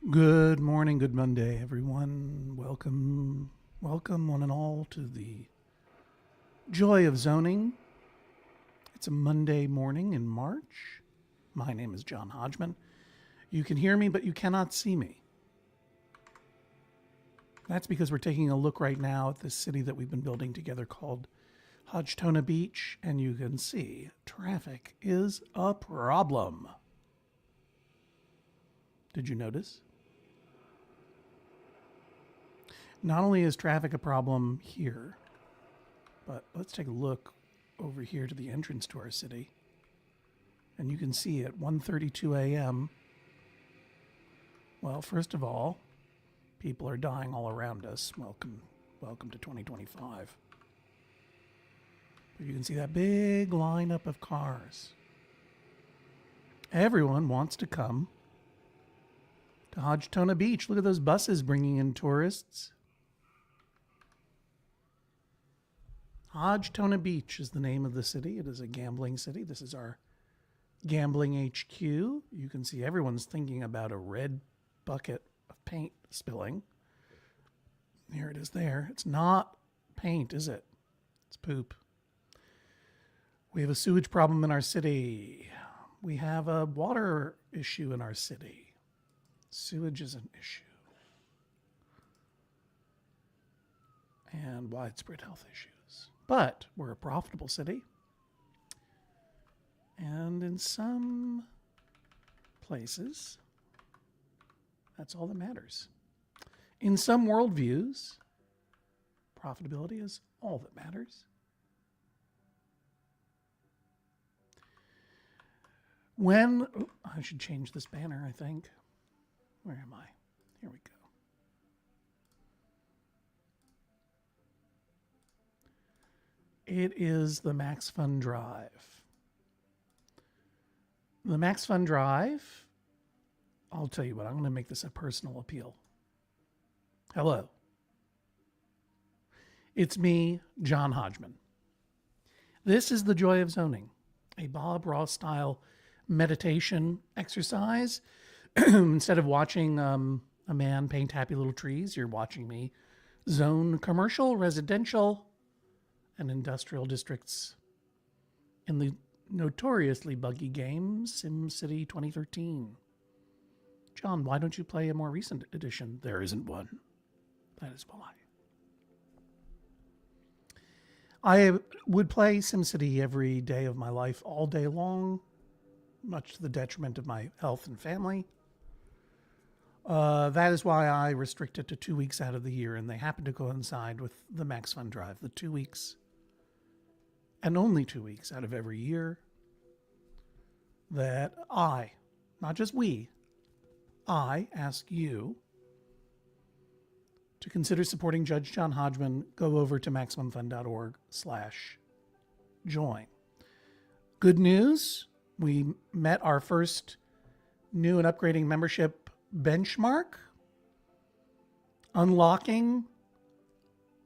Good morning, good Monday, everyone. Welcome, one and all, to the joy of zoning. It's a Monday morning in March. My name is John Hodgman. You can hear me, but you cannot see me. That's because we're taking a look right now at this city that we've been building together called Hodgtona Beach, and you can see traffic is a problem. Did you notice? Not only is traffic a problem here, but let's take a look over here to the entrance to our city. And you can see at 1:32 a.m., well, first of all, people are dying all around us. Welcome to 2025. But you can see that big lineup of cars. Everyone wants to come to Hodgtona Beach. Look at those buses bringing in tourists. Hodgtona Beach is the name of the city. It is a gambling city. This is our gambling HQ. You can see everyone's thinking about a red bucket of paint spilling. Here it is there. It's not paint, is it? It's poop. We have a sewage problem in our city. We have a water issue in our city. Sewage is an issue. And widespread health issues. But we're a profitable city. And in some places, that's all that matters. In some worldviews, profitability is all that matters. I should change this banner, I think. Where am I? Here we go. It is the Max Fun Drive. The Max Fun Drive, I'll tell you what, I'm going to make this a personal appeal. Hello. It's me, John Hodgman. This is the joy of zoning, a Bob Ross style meditation exercise. Instead of watching a man paint happy little trees, you're watching me zone commercial, residential, and industrial districts in the notoriously buggy game SimCity 2013. John, why don't you play a more recent edition? There isn't one. That is why. I would play SimCity every day of my life, all day long, much to the detriment of my health and family. That is why I restrict it to 2 weeks out of the year, and they happen to coincide with the Max Fun Drive, the 2 weeks, and only 2 weeks out of every year that I, not just we, I ask you to consider supporting Judge John Hodgman. Go over to MaximumFun.org/join. Good news, we met our first new and upgrading membership benchmark, unlocking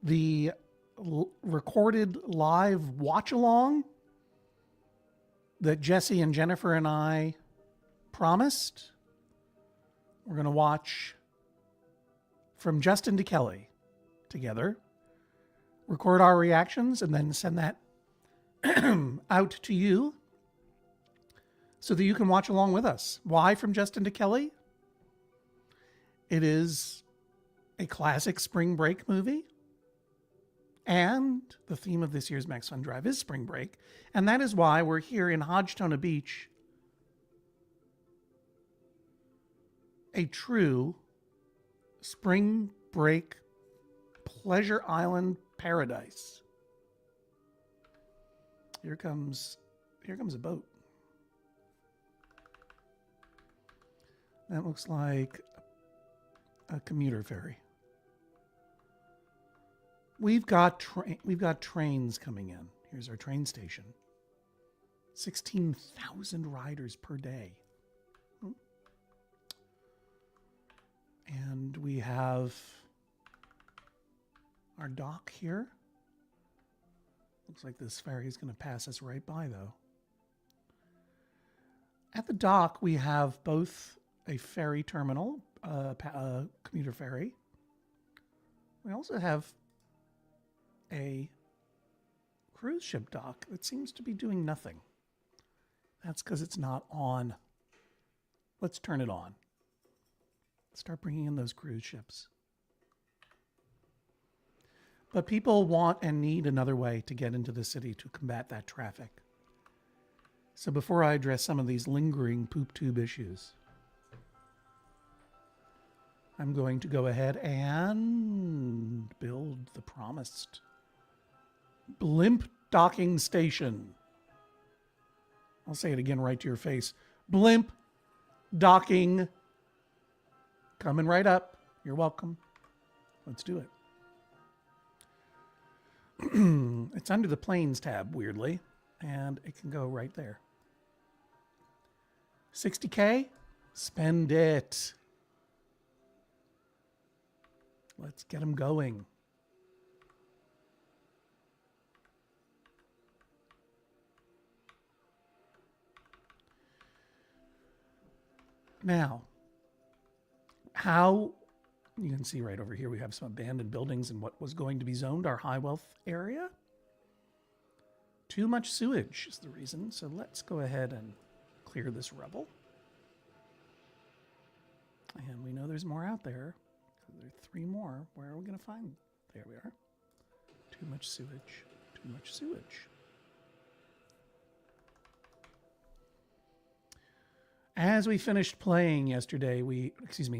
the recorded live watch along that Jesse and Jennifer and I promised. We're going to watch From Justin to Kelly together, record our reactions, and then send that out to you so that you can watch along with us. Why From Justin to Kelly? It is a classic spring break movie. And the theme of this year's Max Fun Drive is spring break. And that is why we're here in Hodgtona Beach, a true spring break pleasure island paradise. Here comes a boat. That looks like a commuter ferry. We've got trains coming in. Here's our train station. 16,000 riders per day. And we have our dock here. Looks like this ferry is going to pass us right by, though. At the dock, we have both a ferry terminal, commuter ferry. We also have a cruise ship dock that seems to be doing nothing. That's because it's not on. Let's turn it on. Start bringing in those cruise ships. But people want and need another way to get into the city to combat that traffic. So before I address some of these lingering poop tube issues, I'm going to go ahead and build the promised blimp docking station. I'll say it again right to your face. Blimp docking. Coming right up. You're welcome. Let's do it. It's under the planes tab, weirdly, and it can go right there. 60K? Spend it. Let's get them going. Now, how you can see right over here, we have some abandoned buildings in what was going to be zoned our high wealth area. Too much sewage is the reason. So let's go ahead and clear this rubble. And we know there's more out there. There are 3 more. Where are we going to find? There we are. Too much sewage. Too much sewage. As we finished playing yesterday,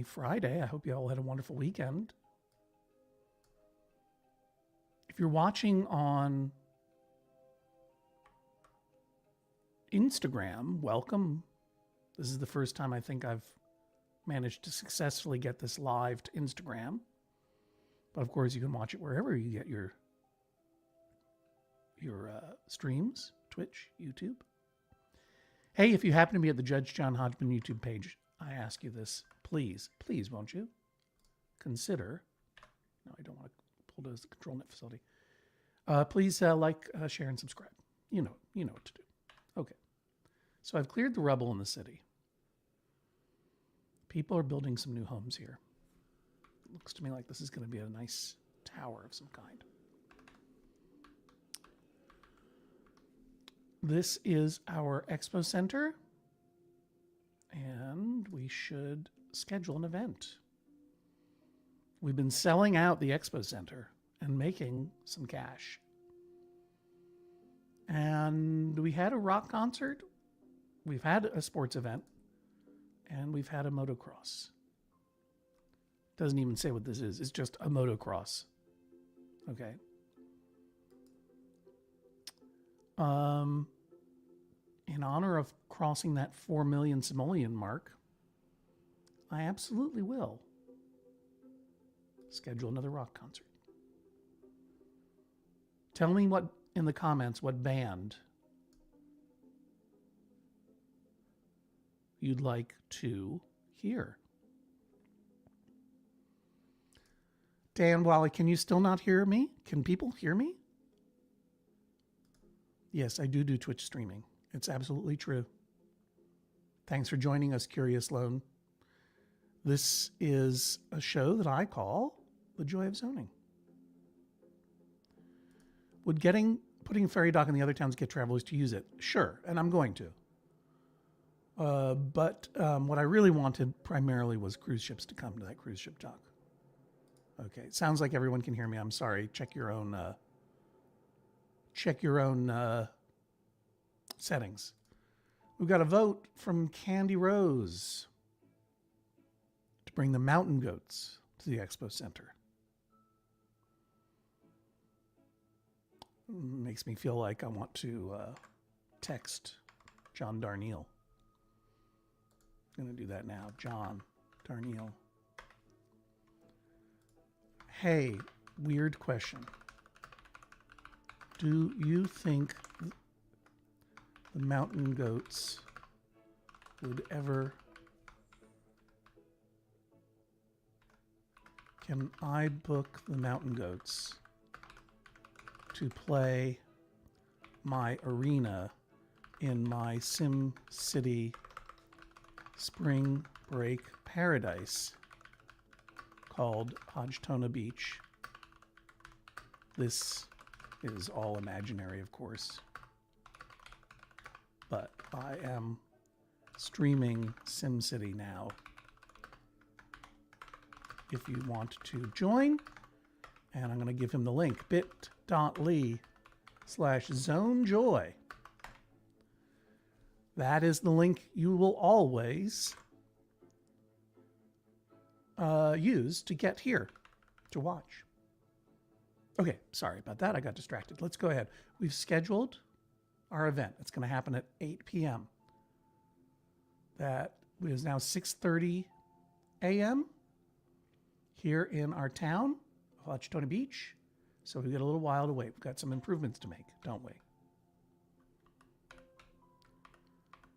Friday, I hope you all had a wonderful weekend. If you're watching on Instagram, welcome. This is the first time I think I've managed to successfully get this live to Instagram. But of course, you can watch it wherever you get your streams, Twitch, YouTube. Hey, if you happen to be at the Judge John Hodgman YouTube page, I ask you this, please, won't you consider, no, I don't want to bulldoze the ControlNet facility. Please like, share, and subscribe. You know what to do. Okay. So I've cleared the rubble in the city. People are building some new homes here. It looks to me like this is going to be a nice tower of some kind. This is our expo center, and we should schedule an event. We've been selling out the expo center and making some cash. And we had a rock concert, we've had a sports event, and we've had a motocross. Doesn't even say what this is, it's just a motocross. Okay. In honor of crossing that 4 million simoleon mark, I absolutely will schedule another rock concert. Tell me in the comments what band you'd like to hear. Dan Wally, can you still not hear me? Can people hear me? Yes, I do Twitch streaming. It's absolutely true. Thanks for joining us, Curious Lone. This is a show that I call The Joy of Zoning. Would putting a ferry dock in the other towns get travelers to use it? Sure, and I'm going to. But what I really wanted primarily was cruise ships to come to that cruise ship dock. Okay, it sounds like everyone can hear me. I'm sorry. Check your own settings. We've got a vote from Candy Rose to bring the mountain goats to the expo center. Makes me feel like I want to text John Darnielle. I'm going to do that now. John Darnielle. Hey, weird question. Do you think the mountain goats would ever... Can I book the mountain goats to play my arena in my SimCity spring break paradise called Hodgetona Beach. This is all imaginary, of course, but I am streaming SimCity now. If you want to join, and I'm going to give him the link, bit.ly/zonejoy. That is the link you will always use to get here to watch. Okay, sorry about that. I got distracted. Let's go ahead. We've scheduled our event. It's going to happen at 8 p.m. That is now 6:30 a.m. here in our town of Hodgetona Beach. So we've got a little while to wait. We've got some improvements to make, don't we?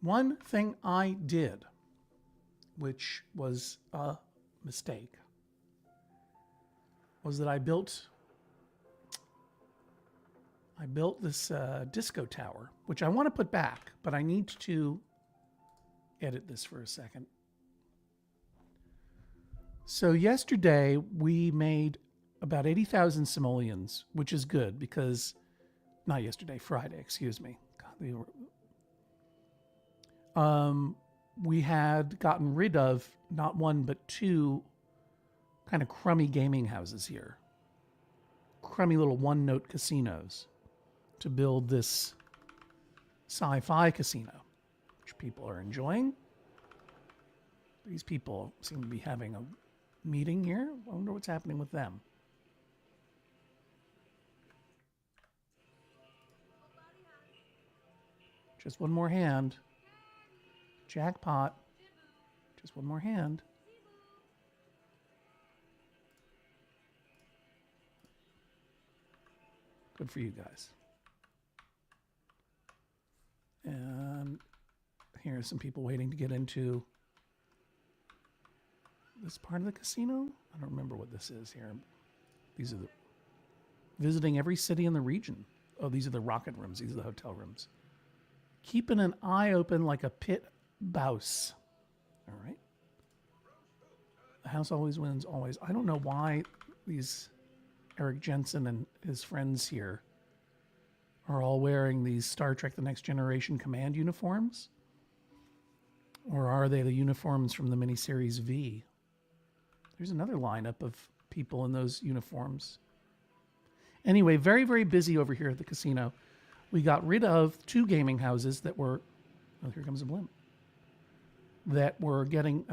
One thing I did, which was a mistake, was that I built this disco tower, which I want to put back, but I need to edit this for a second. So yesterday we made about 80,000 simoleons, which is good because, not yesterday, Friday, excuse me. God, we had gotten rid of not one but two kind of crummy gaming houses here. Crummy little one-note casinos to build this sci-fi casino, which people are enjoying. These people seem to be having a meeting here. I wonder what's happening with them. Just one more hand. Jackpot. Just one more hand. Good for you guys. And here are some people waiting to get into this part of the casino. I don't remember what this is here. These are the visiting every city in the region. Oh, these are the rocket rooms. These are the hotel rooms. Keeping an eye open like a pit bouse. All right. The house always wins, always. I don't know why these Eric Jensen and his friends here are all wearing these Star Trek The Next Generation command uniforms. Or are they the uniforms from the miniseries V? There's another lineup of people in those uniforms. Anyway, very, very busy over here at the casino. We got rid of two gaming houses that were, oh, here comes a blimp, that were getting,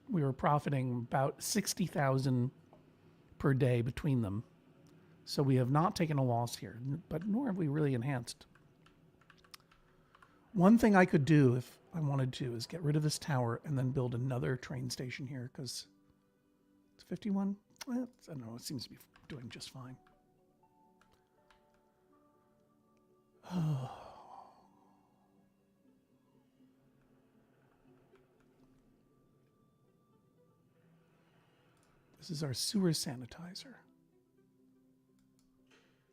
we were profiting about 60,000 per day between them. So we have not taken a loss here, but nor have we really enhanced. One thing I could do if I wanted to is get rid of this tower and then build another train station here because it's 51. Well, I don't know. It seems to be doing just fine. This is our sewer sanitizer.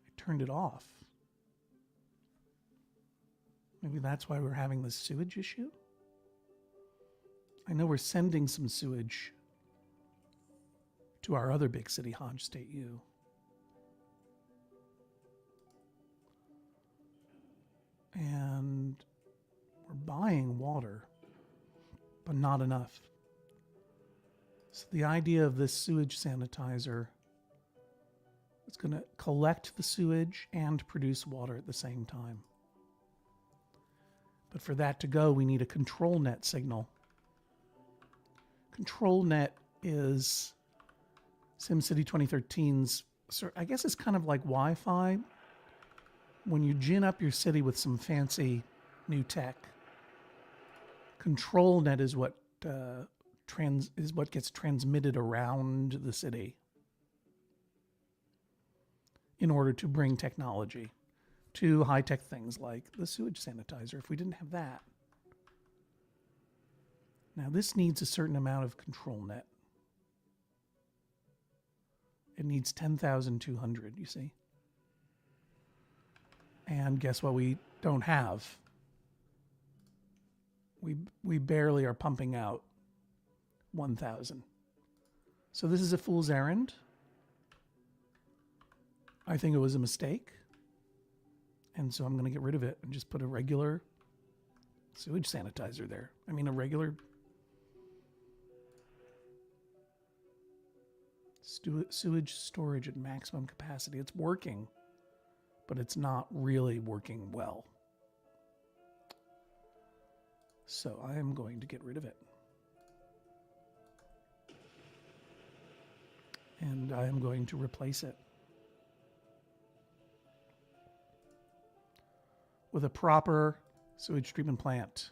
I turned it off. Maybe that's why we're having this sewage issue. I know we're sending some sewage to our other big city, Hodge State U. And we're buying water, but not enough. So the idea of this sewage sanitizer is going to collect the sewage and produce water at the same time. But for that to go, we need a control net signal. Control net is SimCity 2013's, I guess it's kind of like Wi-Fi. When you gin up your city with some fancy new tech, control net is what gets transmitted around the city in order to bring technology to high-tech things like the sewage sanitizer. If we didn't have that. Now this needs a certain amount of control net. It needs 10,200, you see. And guess what we don't have? we barely are pumping out 1,000. So this is a fool's errand. I think it was a mistake. And so I'm going to get rid of it and just put a regular sewage sanitizer there. I mean, a regular sewage storage at maximum capacity. It's working, but it's not really working well. So I am going to get rid of it. And I am going to replace it with a proper sewage treatment plant.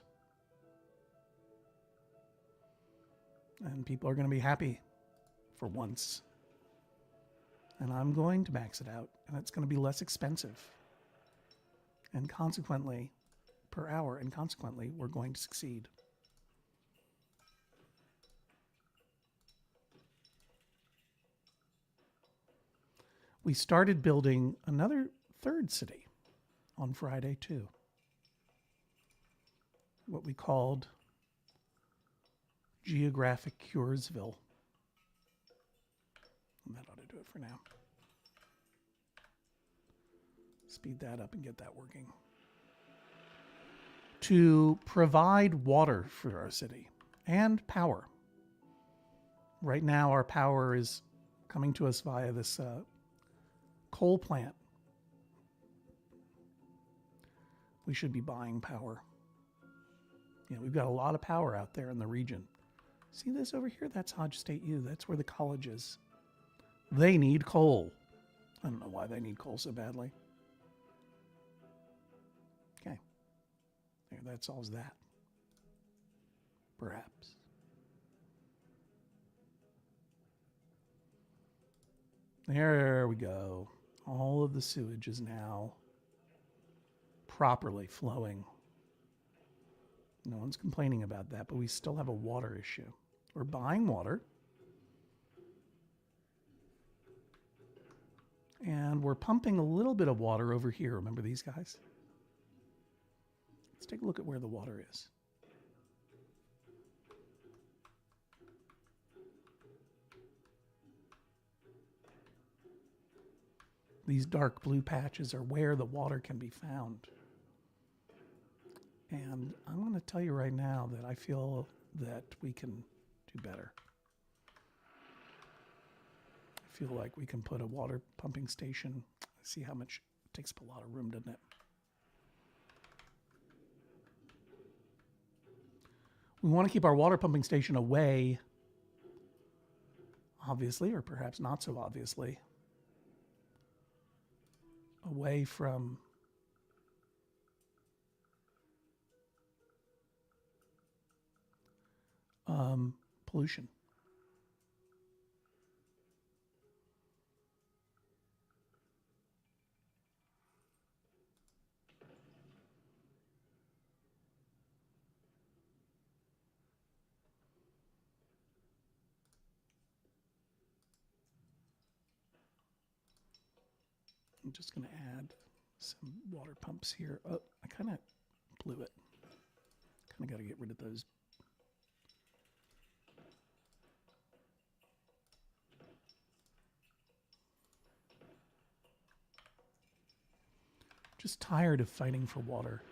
And people are going to be happy for once. And I'm going to max it out, and it's going to be less expensive. And consequently, per hour, and consequently, we're going to succeed. We started building another third city on Friday, too. What we called Geographic Curesville. And that ought to do it for now. Speed that up and get that working. To provide water for our city and power. Right now, our power is coming to us via this coal plant. We should be buying power. You know, we've got a lot of power out there in the region. See this over here? That's Hodge State U. That's where the college is. They need coal. I don't know why they need coal so badly. Okay. There, that solves that. Perhaps. There we go. All of the sewage is now properly flowing. No one's complaining about that, but we still have a water issue. We're buying water. And we're pumping a little bit of water over here. Remember these guys? Let's take a look at where the water is. These dark blue patches are where the water can be found. And I'm going to tell you right now that I feel that we can do better. I feel like we can put a water pumping station. See how much it takes up a lot of room, doesn't it? We want to keep our water pumping station away, obviously, or perhaps not so obviously, away from pollution. I'm just going to add some water pumps here. Oh, I kind of blew it. Kind of got to get rid of those. Just tired of fighting for water.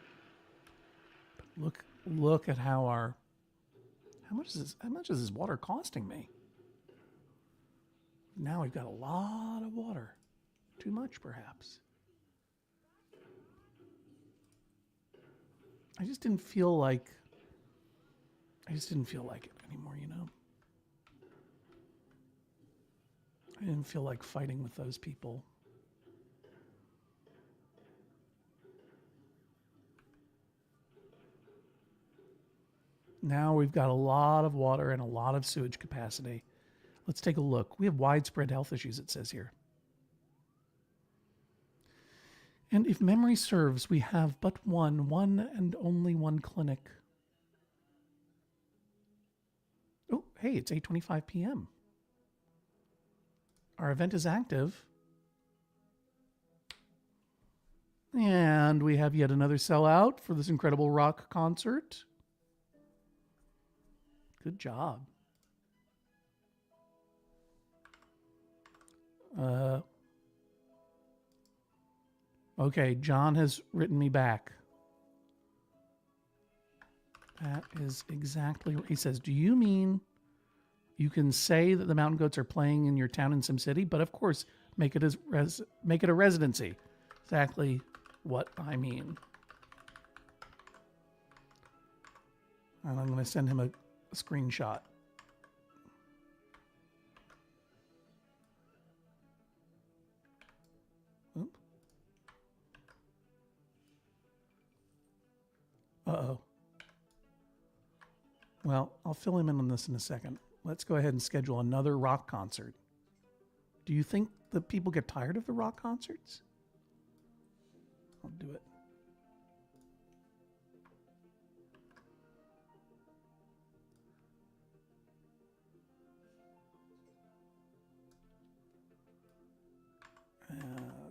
But look at how much is this water costing me? Now we've got a lot of water. Too much, perhaps. I just didn't feel like it anymore, you know? I didn't feel like fighting with those people. Now we've got a lot of water and a lot of sewage capacity. Let's take a look. We have widespread health issues, it says here. And if memory serves, we have but one and only one clinic. Oh, hey, it's 8:25 p.m. Our event is active. And we have yet another sellout for this incredible rock concert. Good job. Okay, John has written me back. That is exactly what he says. Do you mean you can say that the mountain goats are playing in your town in SimCity, but of course make it a residency? Exactly what I mean. And I'm going to send him a screenshot. Oop. Uh-oh. Well, I'll fill him in on this in a second. Let's go ahead and schedule another rock concert. Do you think that people get tired of the rock concerts? I'll do it.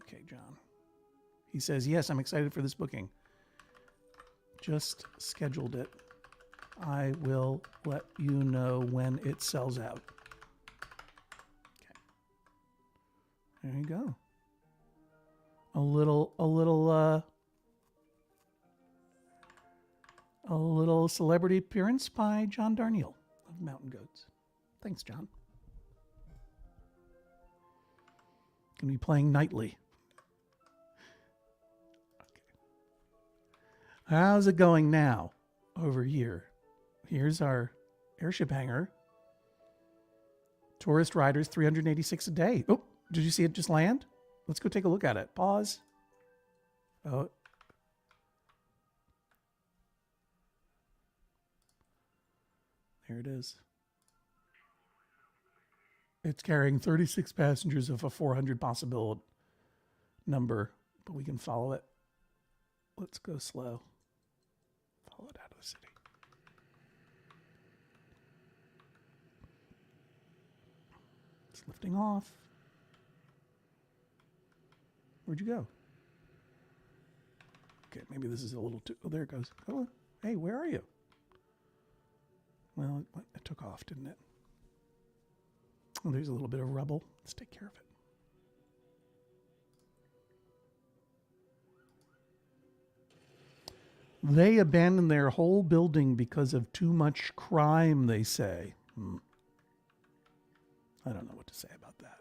Okay, John. He says, yes, I'm excited for this booking. Just scheduled it. I will let you know when it sells out. Okay. There you go. A little celebrity appearance by John Darnielle of Mountain Goats. Thanks, John. Gonna be playing nightly. Okay. How's it going now over here? Here's our airship hangar. Tourist riders, 386 a day. Oh, did you see it just land? Let's go take a look at it. Pause. Oh. There it is. It's carrying 36 passengers of a 400 possible number, but we can follow it. Let's go slow. Follow it out of the city. It's lifting off. Where'd you go? Okay, maybe this is a little too... Oh, there it goes. Oh, hey, where are you? Well, it took off, didn't it? Oh, there's a little bit of rubble. Let's take care of it. They abandoned their whole building because of too much crime, they say. I don't know what to say about that.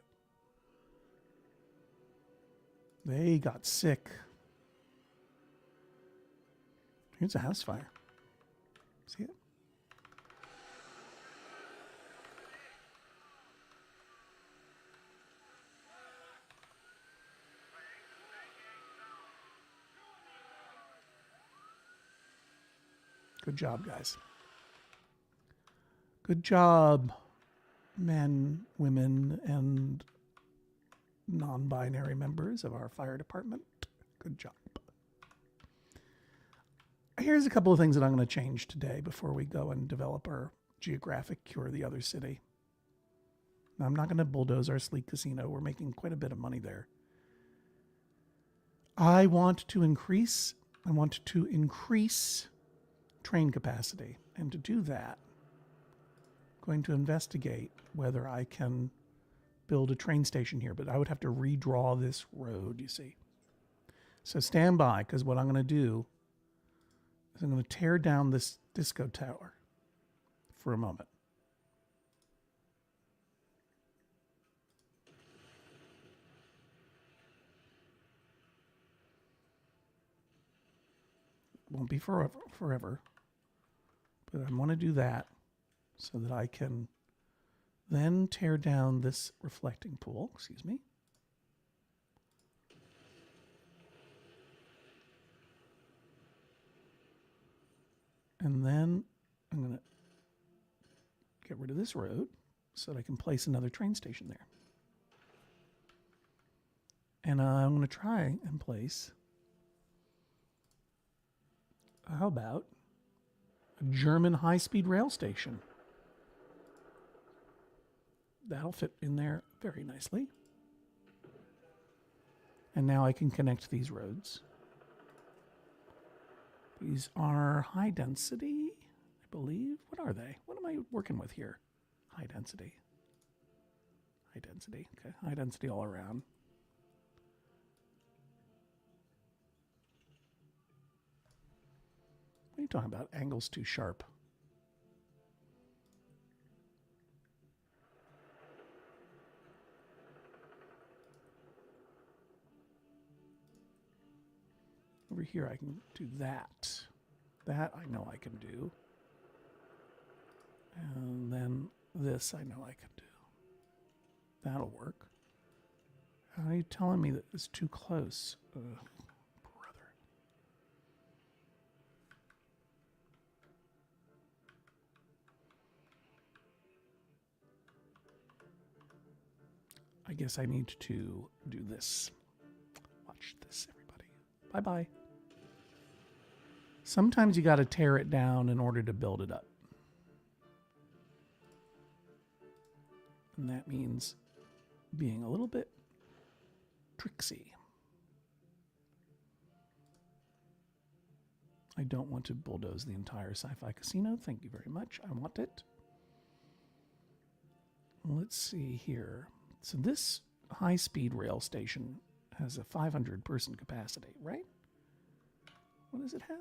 They got sick. Here's a house fire. See it? Good job, guys. Good job, men, women, and non-binary members of our fire department. Good job. Here's a couple of things that I'm going to change today before we go and develop our geographic cure the other city. Now, I'm not going to bulldoze our sleek casino. We're making quite a bit of money there. I want to increase train capacity. And to do that, I'm going to investigate whether I can build a train station here, but I would have to redraw this road, you see. So stand by, because what I'm going to do is I'm going to tear down this disco tower for a moment. Won't be forever, but I want to do that so that I can then tear down this reflecting pool, excuse me. And then I'm going to get rid of this road so that I can place another train station there. And I'm going to try and place, how about a German high-speed rail station? That'll fit in there very nicely. And now I can connect these roads. These are high density, I believe. What are they? What am I working with here? High density. High density. Okay, high density all around. What are you talking about? Angle's too sharp. Over here I can do that. That I know I can do. And then this I know I can do. That'll work. How are you telling me that it's too close? Brother. I guess I need to do this. Watch this, everybody. Bye-bye. Sometimes you got to tear it down in order to build it up. And that means being a little bit tricksy. I don't want to bulldoze the entire sci-fi casino. Thank you very much. I want it. Let's see here. So this high-speed rail station has a 500-person capacity, right? What does it have?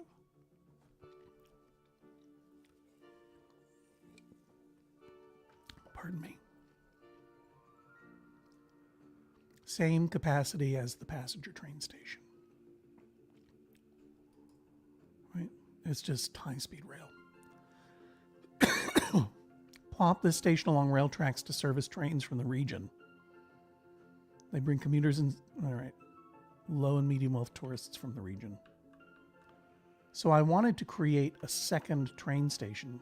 Pardon me. Same capacity as the passenger train station. Right? It's just high-speed rail. Plop this station along rail tracks to service trains from the region. They bring commuters in, all right, low and medium wealth tourists from the region. So I wanted to create a second train station.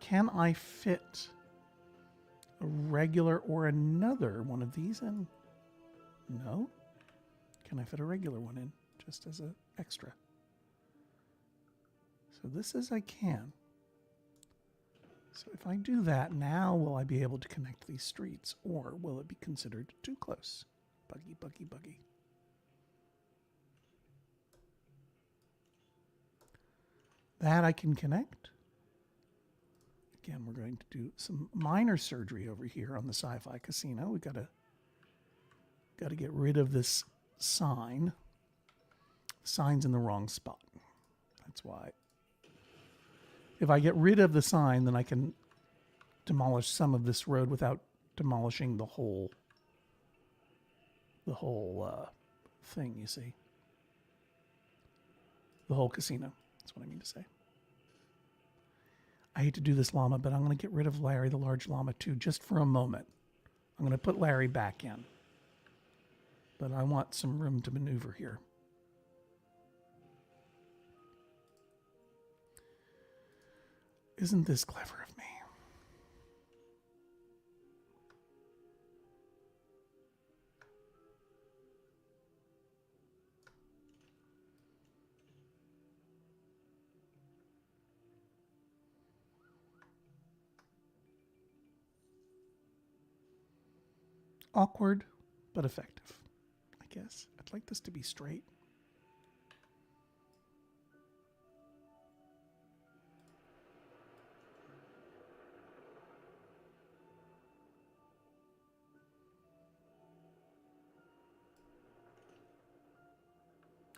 Can I fit a regular or another one of these in? No. Can I fit a regular one in just as an extra? So this is I can. So if I do that, now will I be able to connect these streets, or will it be considered too close? Buggy, buggy, buggy. That I can connect. Again, we're going to do some minor surgery over here on the Sci-Fi Casino. We've got to get rid of this sign. The sign's in the wrong spot. That's why. If I get rid of the sign, then I can demolish some of this road without demolishing the whole thing, you see. The whole casino. That's what I mean to say. I hate to do this llama, but I'm going to get rid of Larry the large llama too, just for a moment. I'm going to put Larry back in. But I want some room to maneuver here. Isn't this clever of me? Awkward, but effective, I guess. I'd like this to be straight.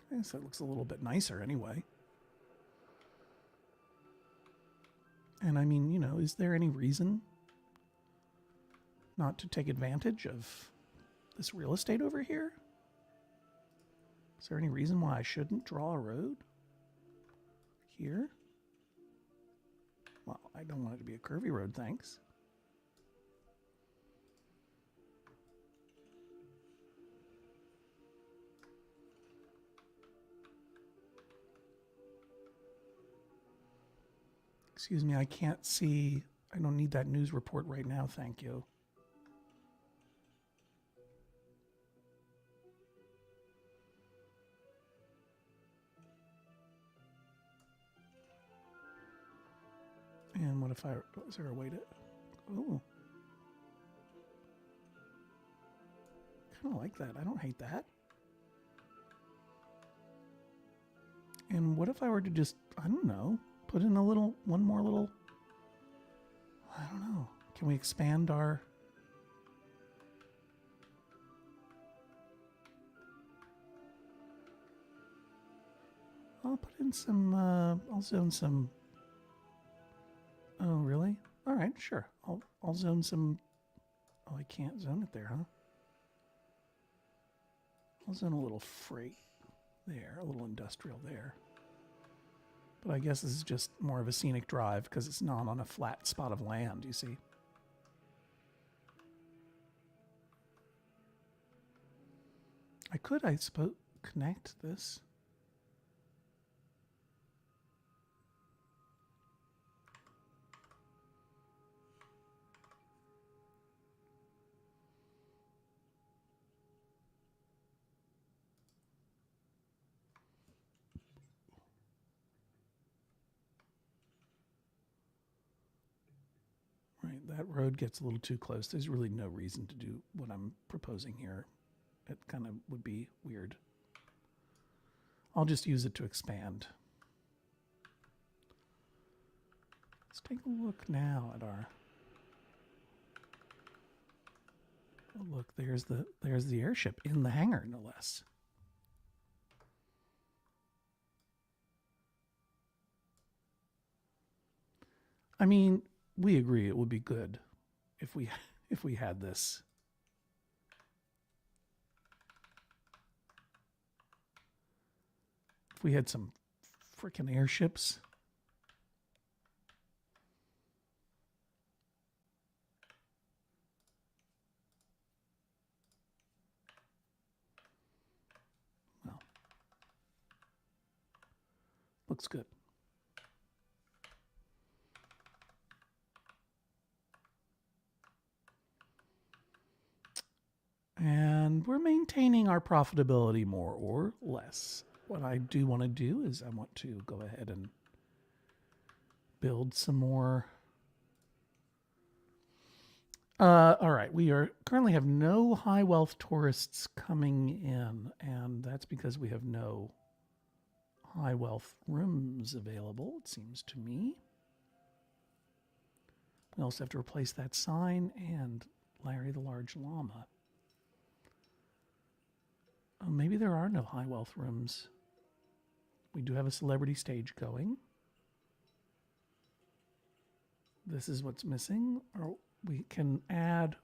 I guess that looks a little bit nicer anyway. And I mean, you know, is there any reason not to take advantage of this real estate over here? Is there any reason why I shouldn't draw a road here? Well, I don't want it to be a curvy road, thanks. Excuse me, I can't see. I don't need that news report right now, thank you. And what if is there a way to, oh. Kind of like that, I don't hate that. And what if I were to just, I don't know, put in one more little, I don't know. Can we expand our... I'll put in some, I'll zone some... Oh, really? All right, sure. I'll zone some... Oh, I can't zone it there, huh? I'll zone a little freight there, a little industrial there. But I guess this is just more of a scenic drive because it's not on a flat spot of land, you see. I could, I suppose, connect this. Right, that road gets a little too close. There's really no reason to do what I'm proposing here. It kind of would be weird. I'll just use it to expand. Let's take a look now at our... Oh, look, there's the airship in the hangar, no less. I mean, we agree it would be good if we had this. If we had some freaking airships. Well, looks good. And we're maintaining our profitability more or less. What I do want to do is I want to go ahead and build some more. All right, we currently have no high wealth tourists coming in, and that's because we have no high wealth rooms available, it seems to me. We also have to replace that sign and Larry the Large Llama. Oh, maybe there are no high wealth rooms. We do have a celebrity stage going. This is what's missing. Or we can add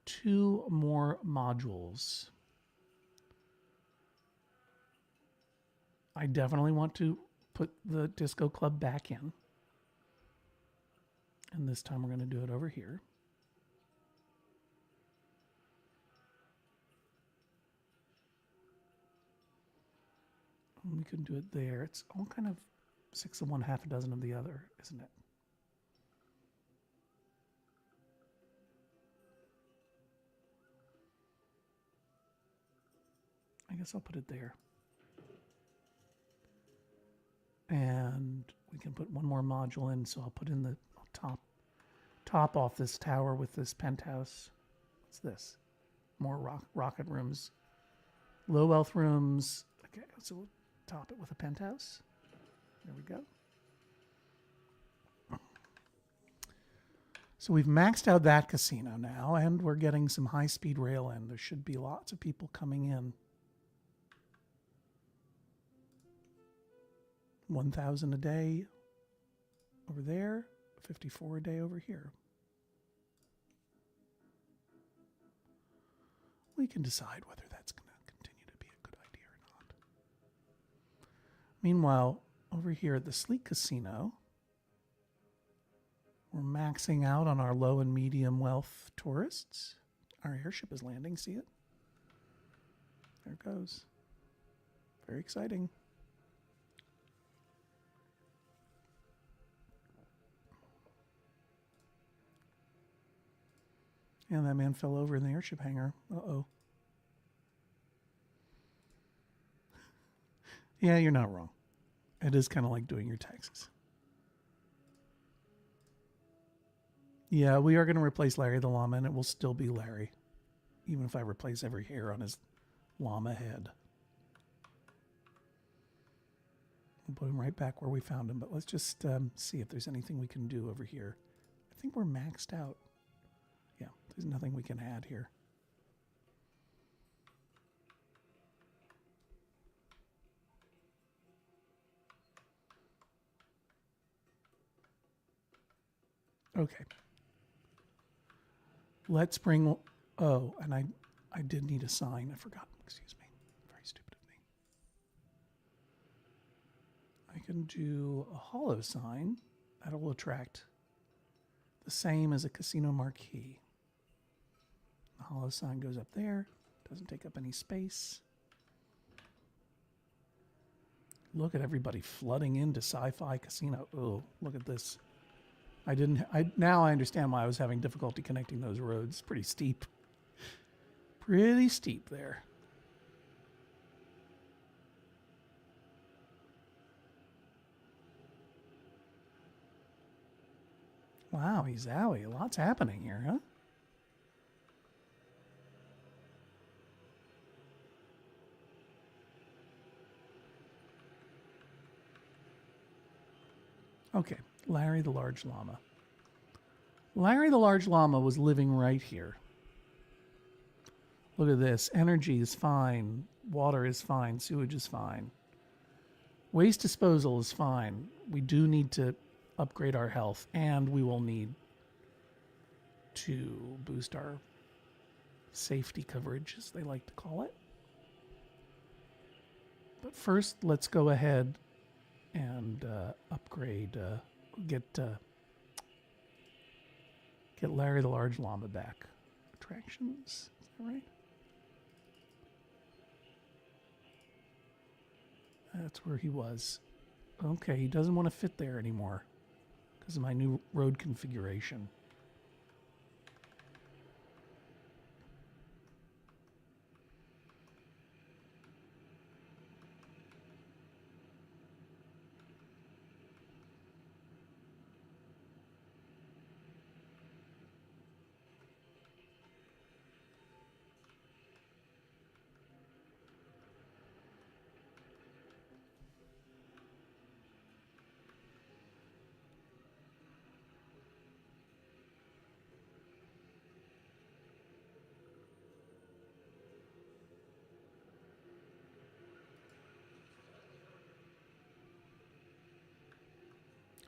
2 more modules. I definitely want to put the disco club back in. And this time we're going to do it over here. We can do it there. It's all kind of 6 of one, half a dozen of the other, isn't it? I guess I'll put it there. And we can put one more module in, so I'll put in the top off this tower with this penthouse. What's this? More rocket rooms. Low wealth rooms. Okay, so we'll top it with a penthouse. There we go. So we've maxed out that casino now, and we're getting some high-speed rail in. There should be lots of people coming in. 1,000 a day over there, 54 a day over here. We can decide whether that's going to continue to be a good idea or not. Meanwhile, over here at the Sleek Casino, we're maxing out on our low and medium wealth tourists. Our airship is landing, see it? There it goes. Very exciting. And that man fell over in the airship hangar. Uh-oh. Yeah, you're not wrong. It is kind of like doing your taxes. Yeah, we are going to replace Larry the Llama, and it will still be Larry, even if I replace every hair on his llama head. We'll put him right back where we found him, but let's just see if there's anything we can do over here. I think we're maxed out. Yeah, there's nothing we can add here. Okay. Let's bring... Oh, and I did need a sign. I forgot. Excuse me. Very stupid of me. I can do a hollow sign. That'll attract the same as a casino marquee. The hollow sign goes up there. Doesn't take up any space. Look at everybody flooding into Sci-Fi Casino. Oh, look at this. Now I understand why I was having difficulty connecting those roads. Pretty steep. Pretty steep there. Wow, zowie. Lots happening here, huh? Okay, Larry the Large Llama. Larry the Large Llama was living right here. Look at this. Energy is fine. Water is fine. Sewage is fine. Waste disposal is fine. We do need to upgrade our health, and we will need to boost our safety coverage, as they like to call it. But first, let's go ahead and upgrade, get Larry the Large Llama back. Attractions, is that right? That's where he was. Okay, he doesn't want to fit there anymore because of my new road configuration.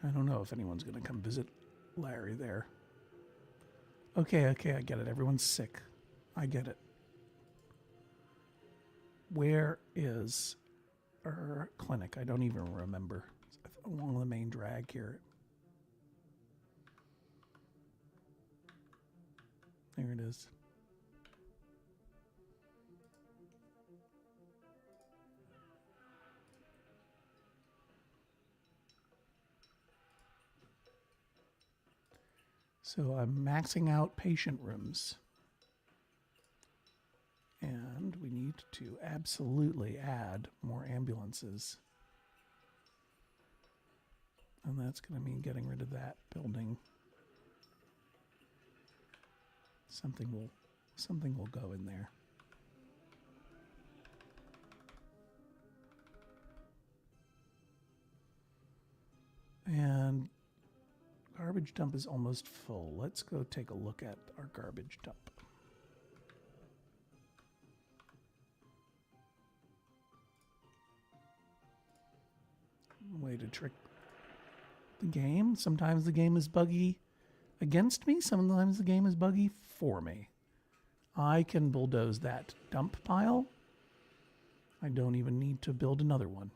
I don't know if anyone's going to come visit Larry there. Okay, I get it. Everyone's sick. I get it. Where is our clinic? I don't even remember. It's along the main drag here. There it is. So I'm maxing out patient rooms. And we need to absolutely add more ambulances. And that's going to mean getting rid of that building. Something will go in there. And garbage dump is almost full. Let's go take a look at our garbage dump. Way to trick the game. Sometimes the game is buggy against me. Sometimes the game is buggy for me. I can bulldoze that dump pile. I don't even need to build another one.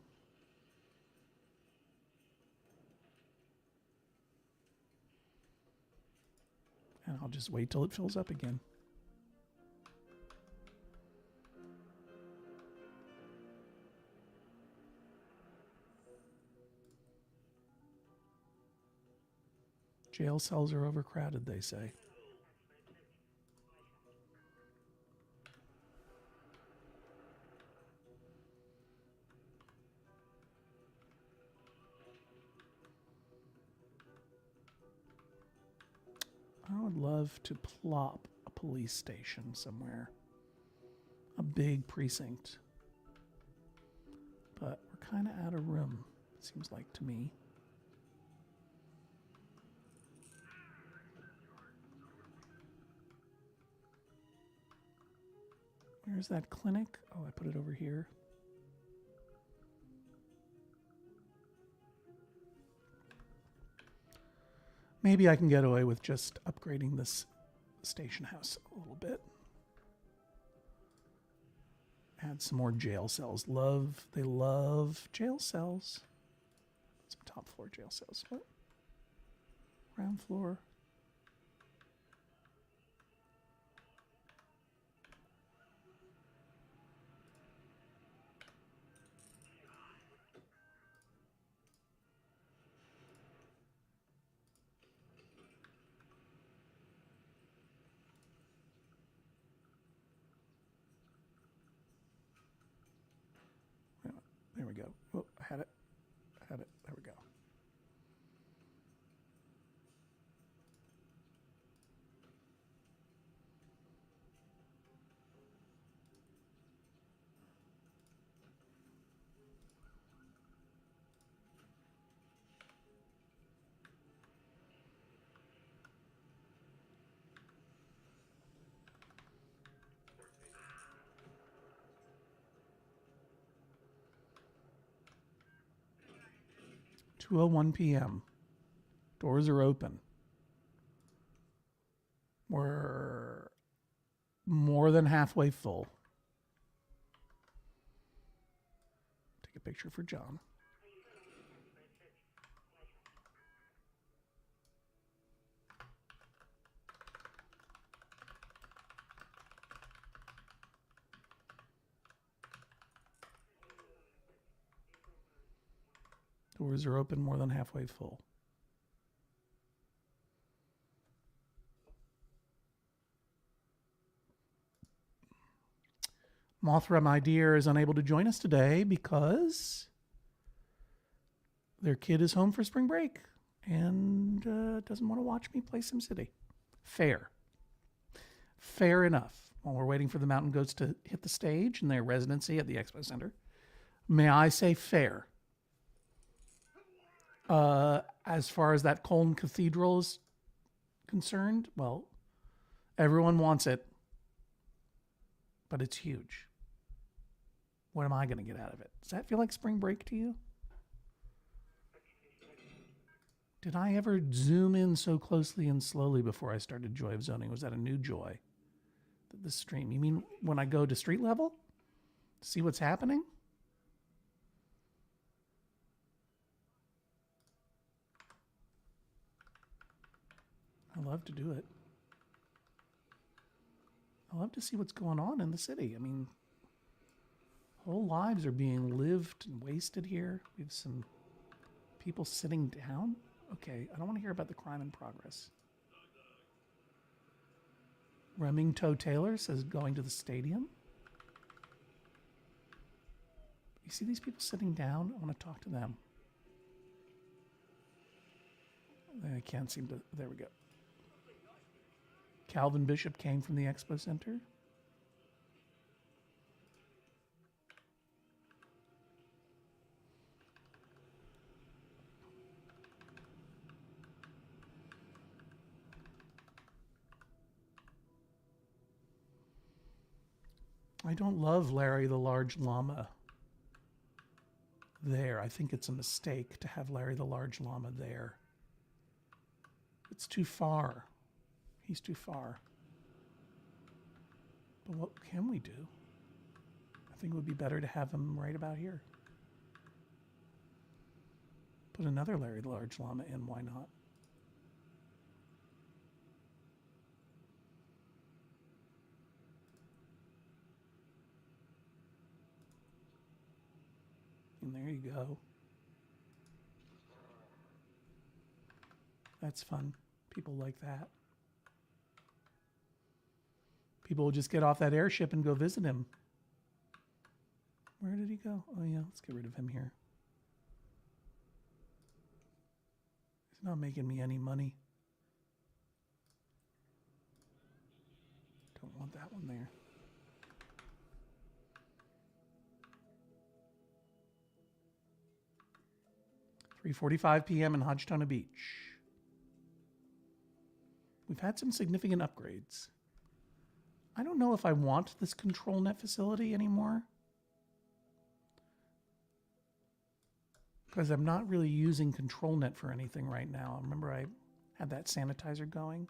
And I'll just wait till it fills up again. Jail cells are overcrowded, they say. I would love to plop a police station somewhere. A big precinct. But we're kind of out of room. seems like to me. Where's that clinic? Oh, I put it over here. Maybe I can get away with just upgrading this station house a little bit. Add some more jail cells. They love jail cells. Some top floor jail cells. What? Ground floor. There we go. Oh, I had it. There we go. (2:01 p.m.) Doors are open. We're more than halfway full. Take a picture for John. Doors are open, more than halfway full. Mothra, my dear, is unable to join us today because their kid is home for spring break and doesn't want to watch me play SimCity. Fair. Fair enough. While we're waiting for the Mountain Goats to hit the stage in their residency at the Expo Center, may I say fair? As far as that Cologne Cathedral is concerned, well, everyone wants it, but it's huge. What am I going to get out of it? Does that feel like spring break to you? Did I ever zoom in so closely and slowly before I started Joy of Zoning? Was that a new joy? The stream. You mean when I go to street level? See what's happening? I love to do it. I love to see what's going on in the city. I mean, whole lives are being lived and wasted here. We have some people sitting down. Okay, I don't want to hear about the crime in progress. Remington Taylor says going to the stadium. You see these people sitting down? I want to talk to them. I can't seem to. There we go. Calvin Bishop came from the Expo Center. I don't love Larry the Large Llama there. I think it's a mistake to have Larry the Large Llama there. It's too far. He's too far. But what can we do? I think it would be better to have him right about here. Put another Larry the Large Llama in, why not? And there you go. That's fun. People like that. People will just get off that airship and go visit him. Where did he go? Oh yeah, let's get rid of him here. He's not making me any money. Don't want that one there. 3:45 p.m. in Hodgetona Beach. We've had some significant upgrades. I don't know if I want this control net facility anymore, because I'm not really using control net for anything right now. Remember I had that sanitizer going?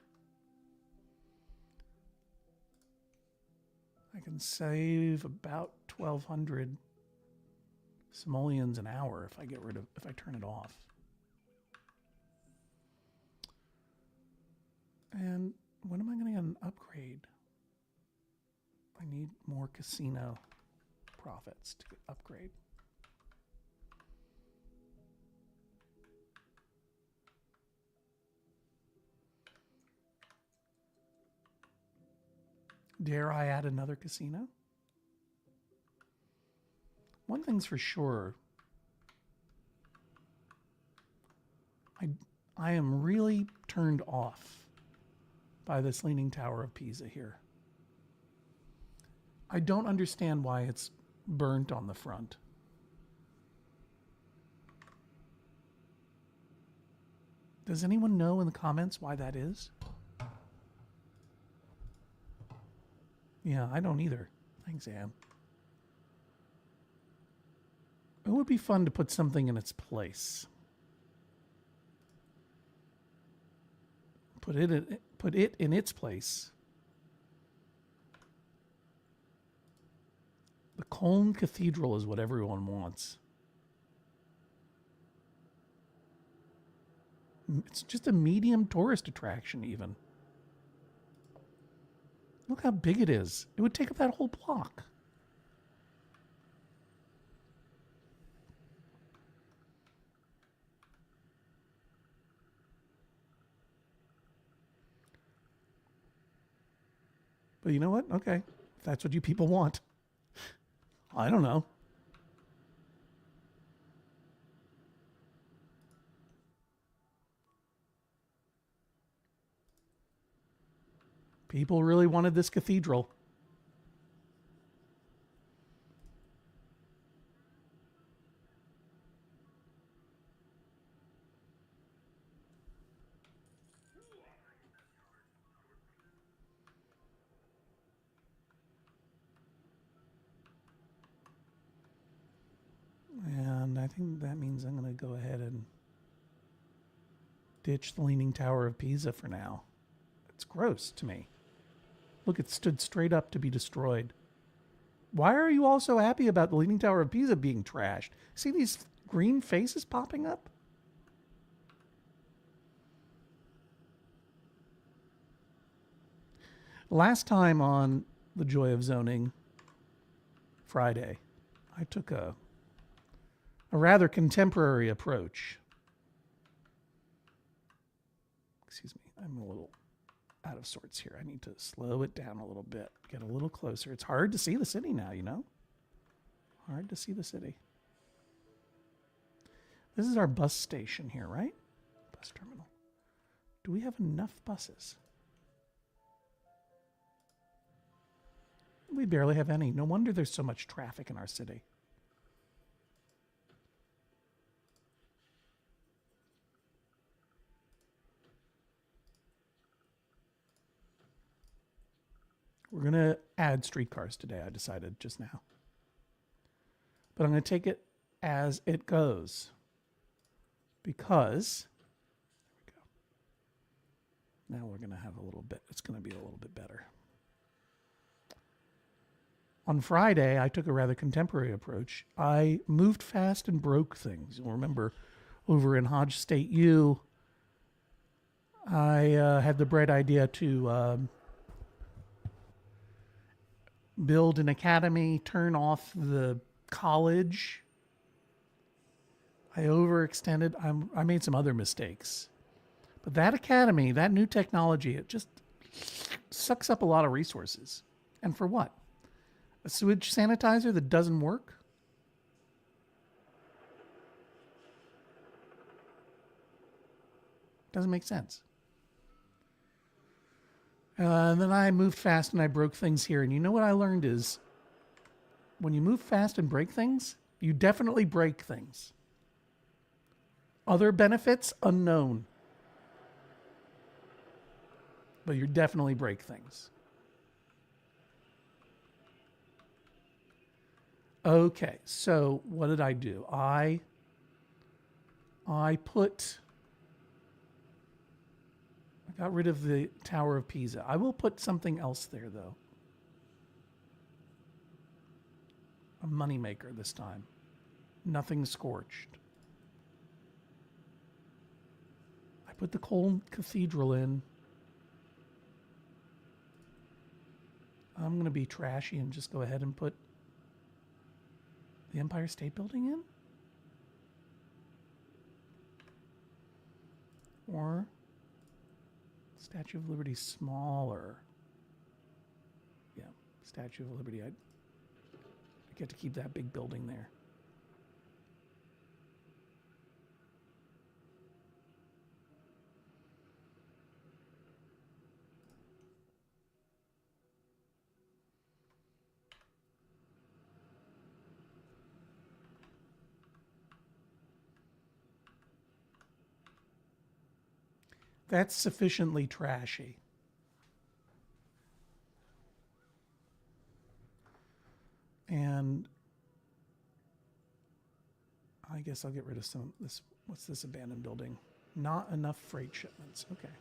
I can save about 1,200 simoleons an hour if I turn it off. And when am I going to get an upgrade? I need more casino profits to upgrade. Dare I add another casino? One thing's for sure. I am really turned off by this Leaning Tower of Pisa here. I don't understand why it's burnt on the front. Does anyone know in the comments why that is? Yeah, I don't either. Thanks, Anne. It would be fun to put something in its place. Put it in its place. The Cologne Cathedral is what everyone wants. It's just a medium tourist attraction, even. Look how big it is. It would take up that whole block. But you know what? Okay. If that's what you people want. I don't know. People really wanted this cathedral. And I think that means I'm going to go ahead and ditch the Leaning Tower of Pisa for now. It's gross to me. Look, it stood straight up to be destroyed. Why are you all so happy about the Leaning Tower of Pisa being trashed? See these green faces popping up? Last time on The Joy of Zoning Friday, I took a rather contemporary approach. Excuse me, I'm a little out of sorts here. I need to slow it down a little bit, get a little closer. It's hard to see the city now, you know? Hard to see the city. This is our bus station here, right? Bus terminal. Do we have enough buses? We barely have any. No wonder there's so much traffic in our city. We're going to add streetcars today, I decided just now. But I'm going to take it as it goes. Because, there we go. Now we're going to have a little bit, it's going to be a little bit better. On Friday, I took a rather contemporary approach. I moved fast and broke things. You'll remember over in Hodge State U, I had the bright idea to build an academy, turn off the college. I overextended. I made some other mistakes. But that academy, that new technology, it just sucks up a lot of resources. And for what? A sewage sanitizer that doesn't work? Doesn't make sense. And then I moved fast and I broke things here. And you know what I learned is when you move fast and break things, you definitely break things. Other benefits, unknown. But you definitely break things. Okay, so what did I do? I got rid of the Tower of Pisa. I will put something else there, though. A moneymaker this time. Nothing scorched. I put the cold cathedral in. I'm going to be trashy and just go ahead and put the Empire State Building in. Or Statue of Liberty smaller. Yeah, Statue of Liberty. I get to keep that big building there. That's sufficiently trashy. And I guess I'll get rid of some of this. What's this abandoned building? Not enough freight shipments. Okay.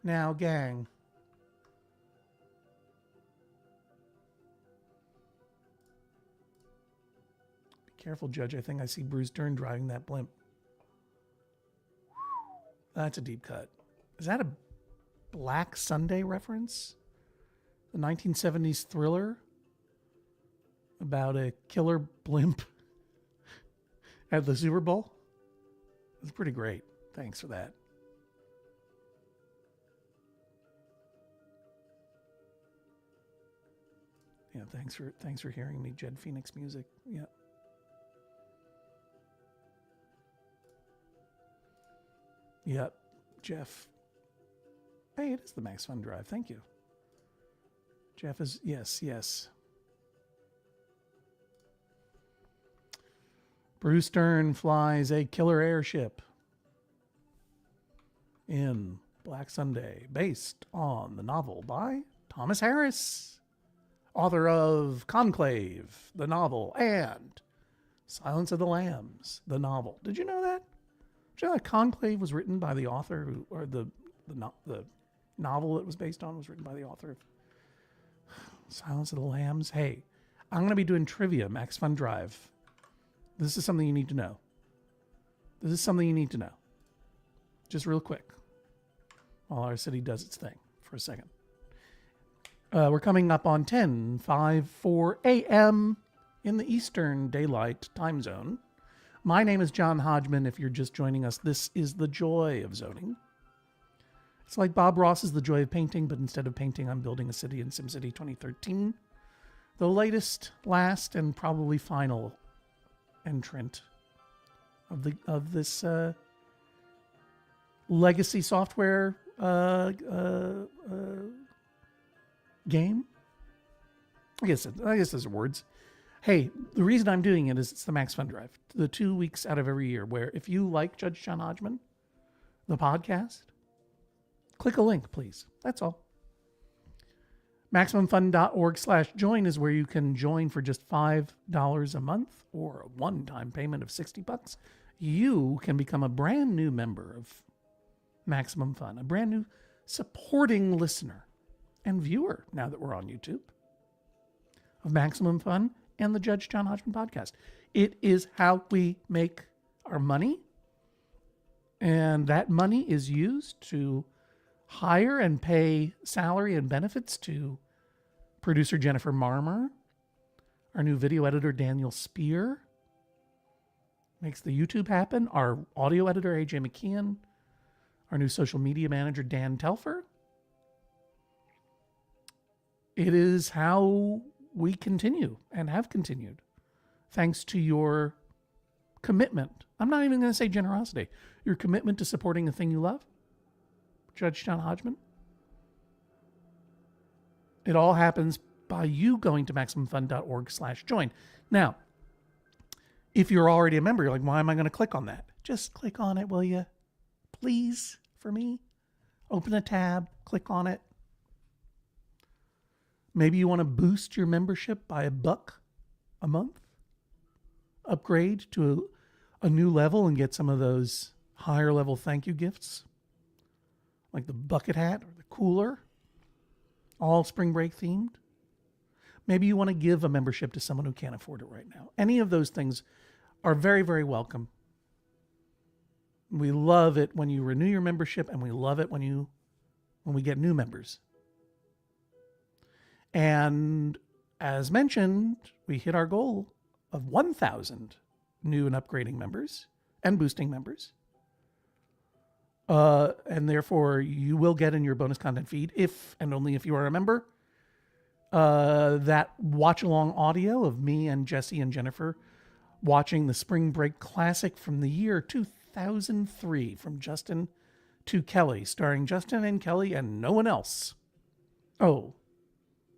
Now, gang. Careful, Judge. I think I see Bruce Dern driving that blimp. That's a deep cut. Is that a Black Sunday reference? The 1970s thriller about a killer blimp at the Super Bowl? It's pretty great. Thanks for that. Yeah, thanks for hearing me, Jed Phoenix music. Yeah. Yep, Jeff. Hey, it is the Max Fun Drive. Thank you. Jeff is, yes. Bruce Dern flies a killer airship in Black Sunday, based on the novel by Thomas Harris, author of Conclave, the novel, and Silence of the Lambs, the novel. Did you know that? Did you know that Conclave was written by the author, or the novel it was based on was written by the author of Silence of the Lambs? Hey, I'm going to be doing trivia, Max Fun Drive. This is something you need to know. Just real quick, while our city does its thing for a second. We're coming up on 10:54 a.m. in the Eastern Daylight Time Zone. My name is John Hodgman. If you're just joining us, this is the joy of zoning. It's like Bob Ross's The Joy of Painting, but instead of painting, I'm building a city in SimCity 2013. The latest, last, and probably final entrant of this legacy software game. I guess those are words. Hey, the reason I'm doing it is it's the Max Fun Drive, the 2 weeks out of every year, where if you like Judge John Hodgman, the podcast, click a link, please. That's all. MaximumFun.org/join is where you can join for just $5 a month or a one-time payment of $60. You can become a brand new member of Maximum Fun, a brand new supporting listener and viewer, now that we're on YouTube, of Maximum Fun and the Judge John Hodgman podcast. It is how we make our money. And that money is used to hire and pay salary and benefits to producer Jennifer Marmer, our new video editor Daniel Spear, makes the YouTube happen, our audio editor AJ McKeon, our new social media manager Dan Telfer. It is how we continue and have continued, thanks to your commitment. I'm not even going to say generosity. Your commitment to supporting the thing you love, Judge John Hodgman. It all happens by you going to MaximumFun.org/join. Now, if you're already a member, you're like, why am I going to click on that? Just click on it, will you? Please, for me. Open a tab, click on it. Maybe you want to boost your membership by $1 a month. Upgrade to a new level and get some of those higher level thank you gifts, like the bucket hat or the cooler, all spring break themed. Maybe you want to give a membership to someone who can't afford it right now. Any of those things are very, very welcome. We love it when you renew your membership, and we love it when we get new members. And as mentioned, we hit our goal of 1,000 new and upgrading members and boosting members. And therefore, you will get in your bonus content feed, if and only if you are a member, that watch-along audio of me and Jesse and Jennifer watching the Spring Break Classic from the year 2003 from Justin to Kelly, starring Justin and Kelly and no one else. Oh,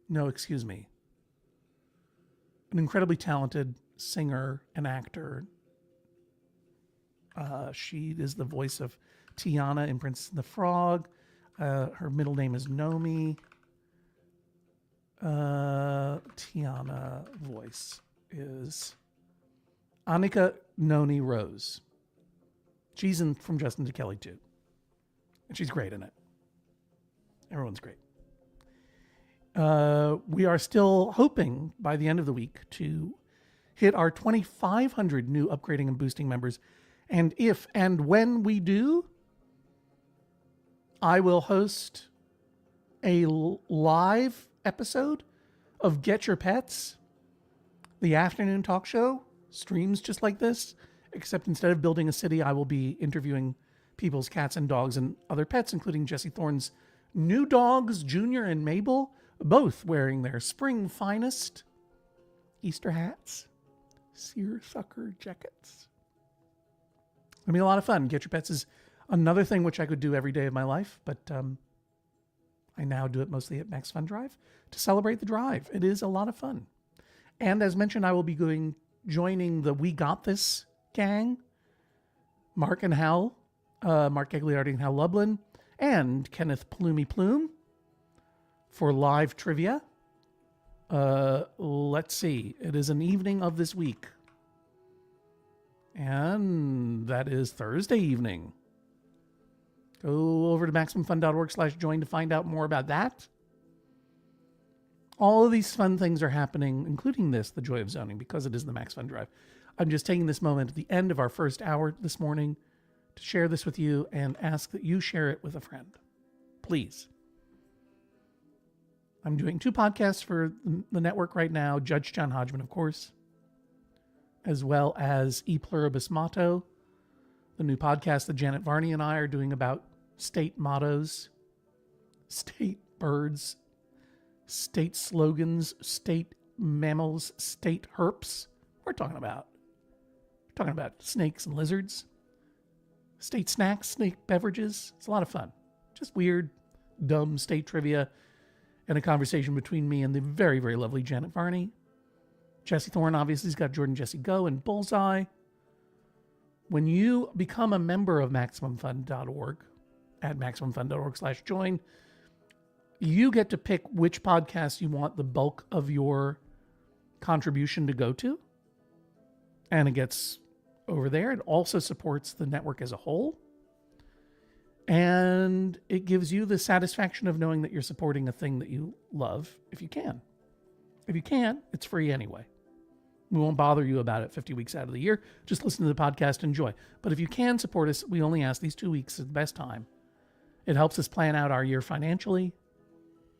no, excuse me. An incredibly talented singer and actor. She is the voice of Tiana in Princess and the Frog. Her middle name is Nomi. Tiana voice is Annika Noni Rose. She's in from Justin to Kelly too. And she's great in it. Everyone's great. We are still hoping by the end of the week to hit our 2,500 new upgrading and boosting members. And if and when we do, I will host a live episode of Get Your Pets, the afternoon talk show, streams just like this, except instead of building a city, I will be interviewing people's cats and dogs and other pets, including Jesse Thorne's new dogs, Junior and Mabel, both wearing their spring finest Easter hats, seersucker jackets. It'll be a lot of fun. Get Your Pets is another thing which I could do every day of my life, but I now do it mostly at Max Fun Drive to celebrate the drive. It is a lot of fun. And as mentioned, I will be joining the We Got This gang, Mark and Hal, Mark Gagliardi and Hal Lublin, and Kenneth Plumy Plume for live trivia. Let's see. It is an evening of this week. And that is Thursday evening. Go over to MaximumFun.org/join to find out more about that. All of these fun things are happening, including this, the Joy of Zoning, because it is the Max Fun Drive. I'm just taking this moment at the end of our first hour this morning to share this with you and ask that you share it with a friend. Please. I'm doing 2 podcasts for the network right now, Judge John Hodgman, of course, as well as E Pluribus Motto, the new podcast that Janet Varney and I are doing about state mottos, state birds, state slogans, state mammals, state herps. We're talking about snakes and lizards, state snacks, state beverages. It's a lot of fun. Just weird, dumb state trivia and a conversation between me and the very, very lovely Janet Varney. Jesse Thorne obviously has got Jordan Jesse Go and Bullseye. When you become a member of MaximumFun.org at MaximumFun.org/join, you get to pick which podcast you want the bulk of your contribution to go to. And it gets over there. It also supports the network as a whole. And it gives you the satisfaction of knowing that you're supporting a thing that you love, if you can. If you can't, it's free anyway. We won't bother you about it 50 weeks out of the year. Just listen to the podcast, enjoy. But if you can support us, we only ask these 2 weeks is the best time. It helps us plan out our year financially.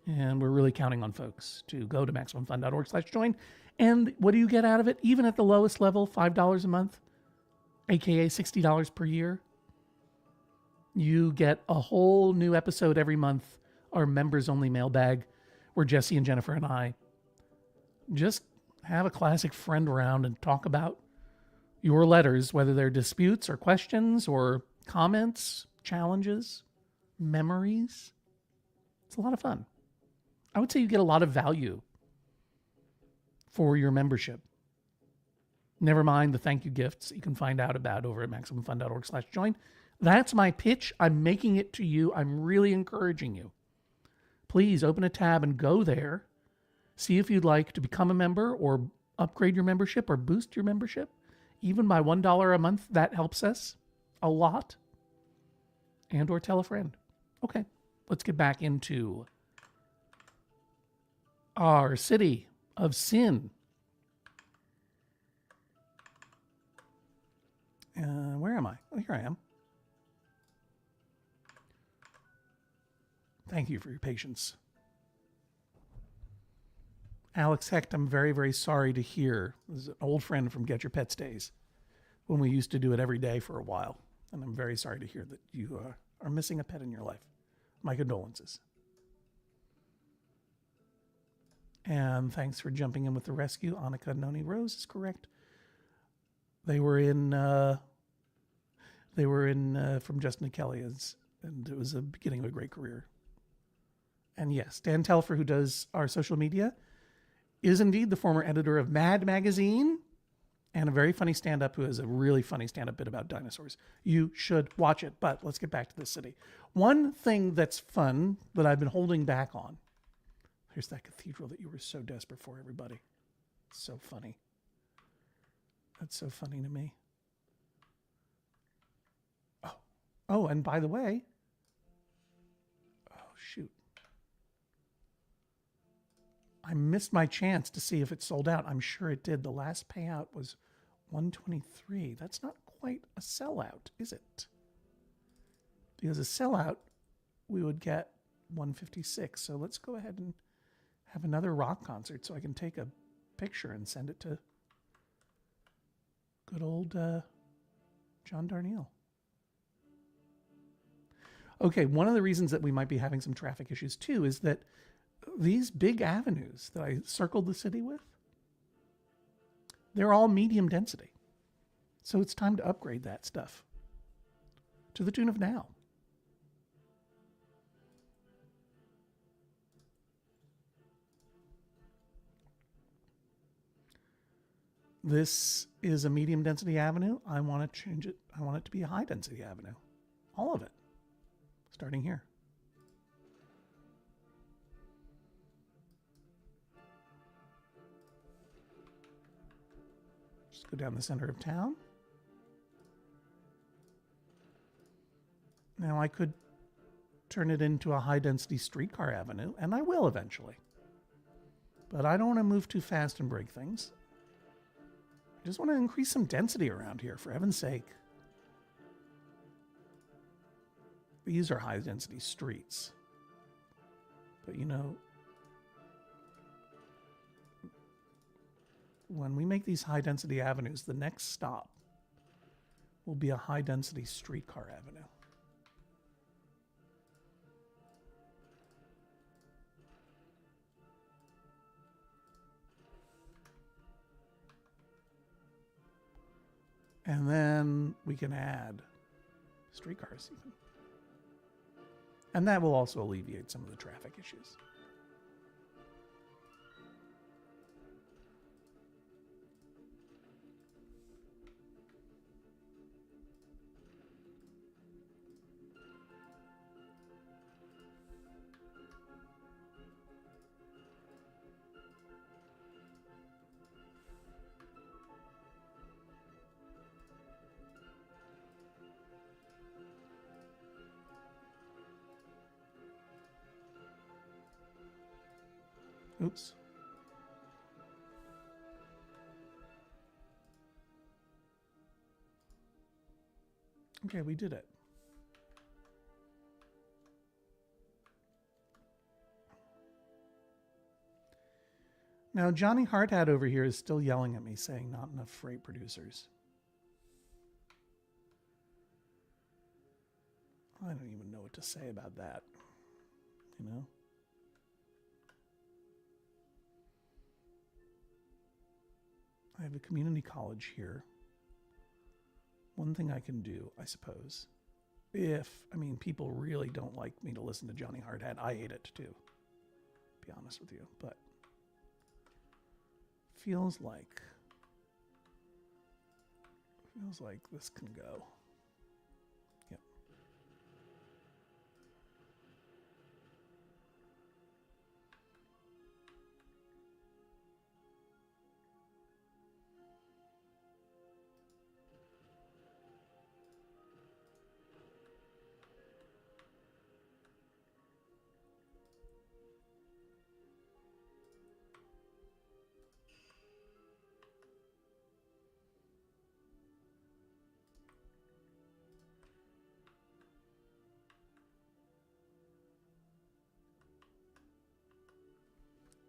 And we're really counting on folks to go to MaximumFun.org/join. And what do you get out of it? Even at the lowest level, $5 a month, aka $60 per year. You get a whole new episode every month, our members-only mailbag, where Jesse and Jennifer and I just have a classic friend around and talk about your letters, whether they're disputes or questions or comments, challenges, memories. It's a lot of fun. I would say you get a lot of value for your membership. Never mind the thank you gifts you can find out about over at MaximumFun.org/join. That's my pitch. I'm making it to you. I'm really encouraging you. Please open a tab and go there. See if you'd like to become a member or upgrade your membership or boost your membership. Even by $1 a month, that helps us a lot. And or tell a friend. Okay, let's get back into our city of sin. Where am I? Oh, here I am. Thank you for your patience. Alex Hecht, I'm very, very sorry to hear. This is an old friend from Get Your Pets days when we used to do it every day for a while. And I'm very sorry to hear that you are missing a pet in your life. My condolences. And thanks for jumping in with the rescue. Annika Noni Rose is correct. They were in from Justin Kelly, and it was the beginning of a great career. And yes, Dan Telfer, who does our social media, is indeed the former editor of Mad Magazine and a very funny stand-up who has a really funny stand-up bit about dinosaurs. You should watch it, but let's get back to the city. One thing that's fun that I've been holding back on. Here's that cathedral that you were so desperate for, everybody. So funny. That's so funny to me. Oh, and by the way, oh, shoot. I missed my chance to see if it sold out. I'm sure it did. The last payout was $123. That's not quite a sellout, is it? Because a sellout, we would get $156. So let's go ahead and have another rock concert so I can take a picture and send it to good old John Darnielle. Okay, one of the reasons that we might be having some traffic issues too is that these big avenues that I circled the city with, they're all medium density. So it's time to upgrade that stuff to the tune of now. This is a medium density avenue. I want to change it. I want it to be a high density avenue. All of it. Starting here. Just go down the center of town. Now I could turn it into a high density streetcar avenue, and I will eventually. But I don't want to move too fast and break things. I just want to increase some density around here, for heaven's sake. These are high density streets. But you know, when we make these high density avenues, the next stop will be a high density streetcar avenue. And then we can add streetcars even. And that will also alleviate some of the traffic issues. Oops. Okay, we did it. Now, Johnny Hardhat over here is still yelling at me, saying not enough freight producers. I don't even know what to say about that, you know? I have a community college here. One thing I can do, I suppose, people really don't like me to listen to Johnny Hardhat. I hate it too, to be honest with you. But feels like this can go. Yep.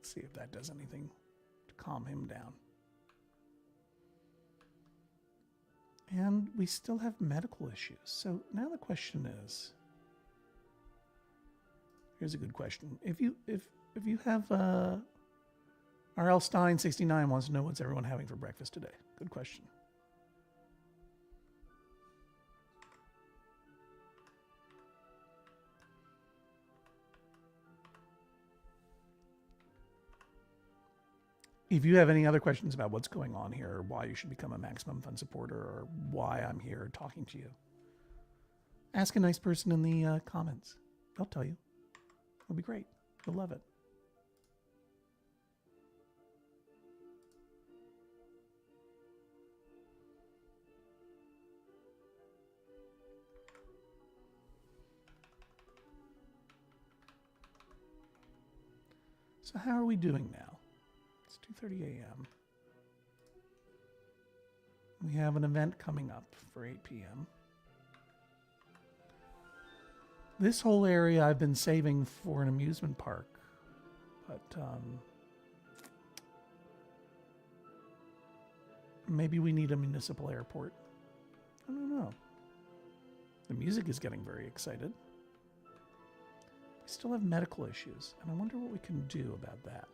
See if that does anything to calm him down. And we still have medical issues. So now the question is, here's a good question. If you have R.L. Stein 69 wants to know what's everyone having for breakfast today. Good question. If you have any other questions about what's going on here, or why you should become a Maximum Fun supporter, or why I'm here talking to you, ask a nice person in the comments. They'll tell you. It'll be great. You'll love it. So how are we doing now? It's 2:30 a.m. We have an event coming up for 8 p.m. This whole area I've been saving for an amusement park, but maybe we need a municipal airport. I don't know. The music is getting very excited. We still have medical issues, and I wonder what we can do about that.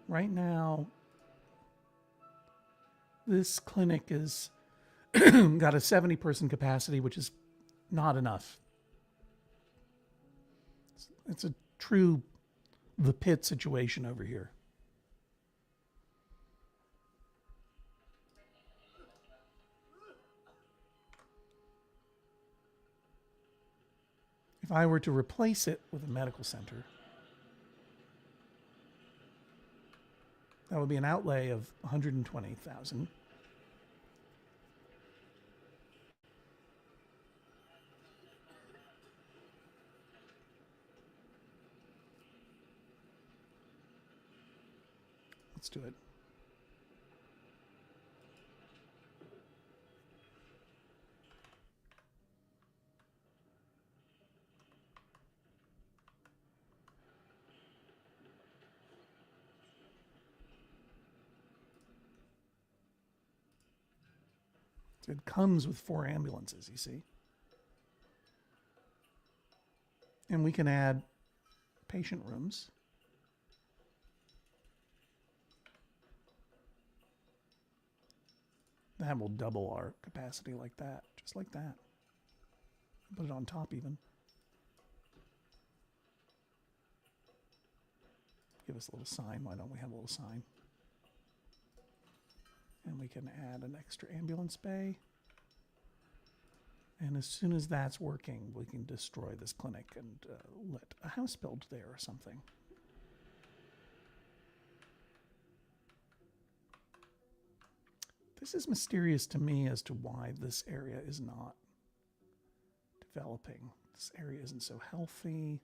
Right now, this clinic is got a 70-person capacity, which is not enough. It's a true the pit situation over here. If I were to replace it with a medical center, that would be an outlay of $120,000. Let's do it. It comes with 4 ambulances, you see. And we can add patient rooms. That will double our capacity like that, just like that. Put it on top even. Give us a little sign. Why don't we have a little sign? And we can add an extra ambulance bay. And as soon as that's working, we can destroy this clinic and let a house build there or something. This is mysterious to me as to why this area is not developing. This area isn't so healthy.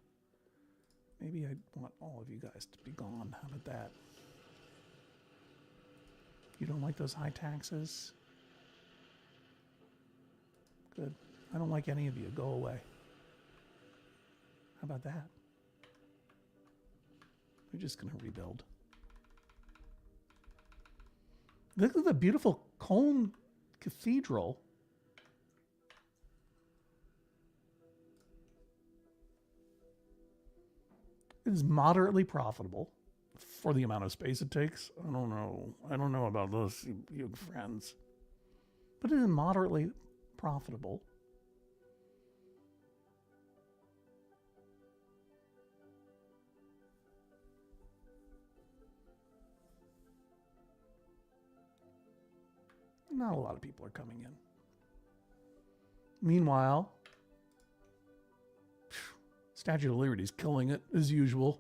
Maybe I want all of you guys to be gone. How about that? You don't like those high taxes? Good. I don't like any of you. Go away. How about that? We're just going to rebuild. Look at the beautiful Cologne Cathedral. It is moderately profitable for the amount of space it takes. I don't know. I don't know about those, you friends. But it is moderately profitable. Not a lot of people are coming in. Meanwhile, Statue of Liberty's killing it as usual.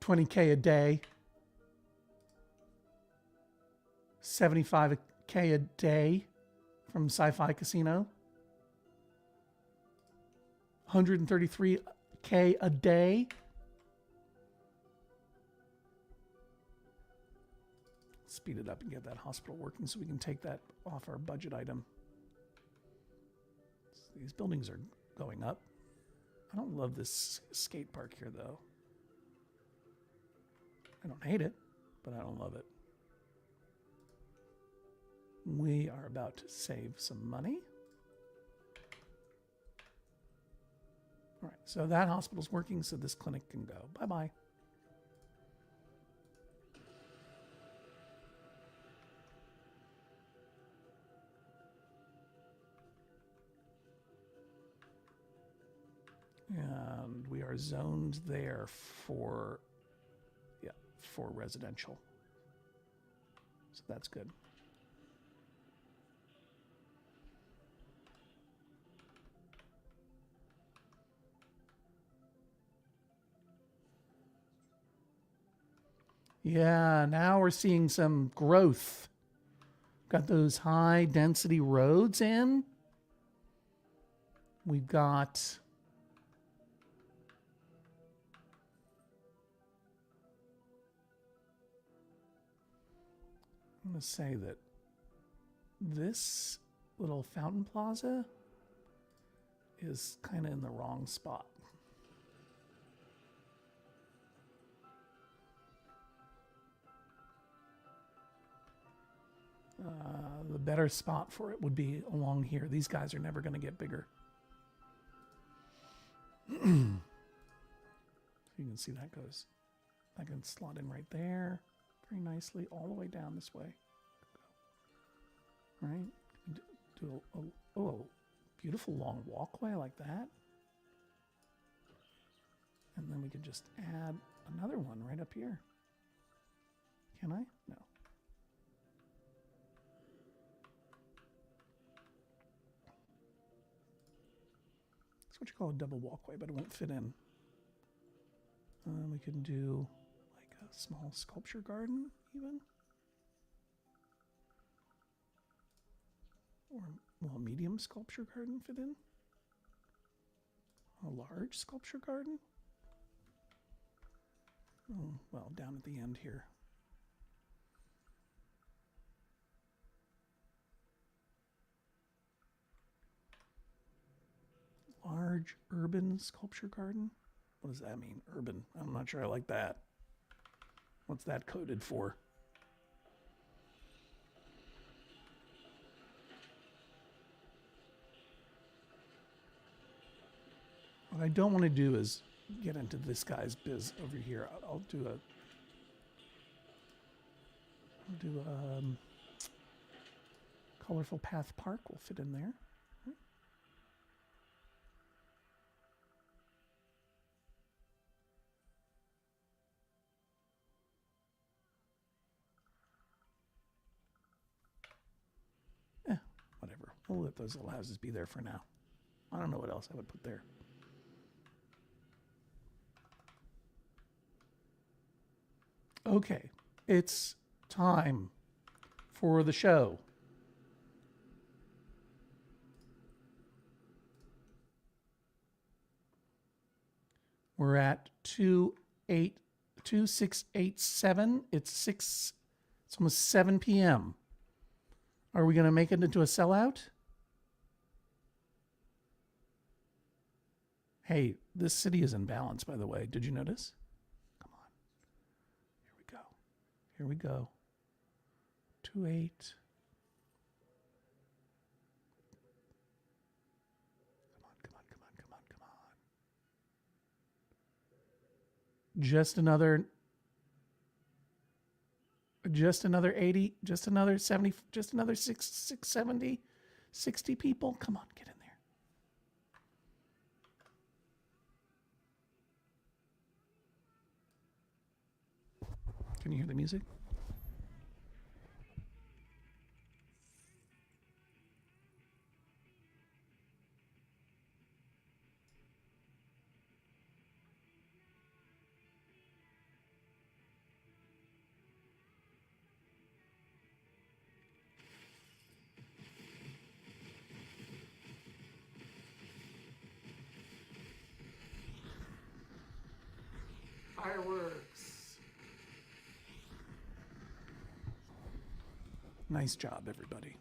20K a day. 75K a day from Sci-Fi Casino. 133K a day. Speed it up and get that hospital working so we can take that off our budget item. These buildings are going up. I don't love this skate park here, though. I don't hate it, but I don't love it. We are about to save some money. All right, so that hospital's working, so this clinic can go. Bye-bye. And we are zoned there for, yeah, for residential. So that's good. Yeah, now we're seeing some growth. Got those high density roads in. We've got I'm going to say that this little fountain plaza is kind of in the wrong spot. The better spot for it would be along here. These guys are never going to get bigger. So you can see that goes. I can slot in right there very nicely all the way down this way. All right. Do a beautiful long walkway like that. And then we could just add another one right up here. Can I? No. That's what you call a double walkway, but it won't fit in. We can do like a small sculpture garden, even. Or will a medium sculpture garden fit in? A large sculpture garden? Oh, well, down at the end here. Large urban sculpture garden? What does that mean? Urban. I'm not sure I like that. What's that coded for? What I don't want to do is get into this guy's biz over here. I'll do a colorful path park will fit in there. Whatever. We'll let those little houses be there for now. I don't know what else I would put there. Okay, it's time for the show. We're at 2687. It's almost 7 p.m. Are we going to make it into a sellout? Hey, this city is in balance, by the way. Did you notice? Come on. Here we go. 28. Come on. Just another 80, just another 70, just another 670, 60 people. Come on, get in there. Can you hear the music? Fireworks. Nice job, everybody.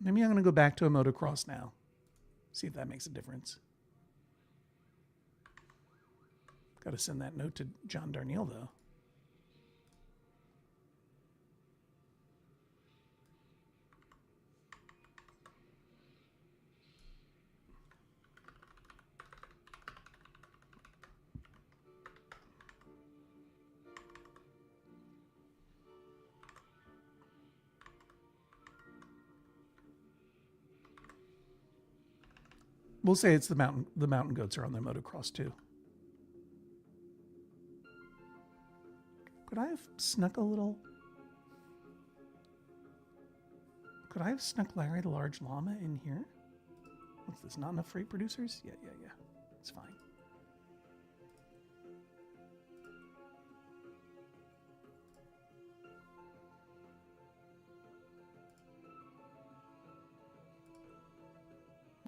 Maybe I'm going to go back to a motocross now. See if that makes a difference. Got to send that note to John Darnielle, though. We'll say it's the mountain goats are on their motocross too. Could I have snuck a little? Could I have snuck Larry the Large Llama in here? What's this? Not enough freight producers? Yeah. It's fine.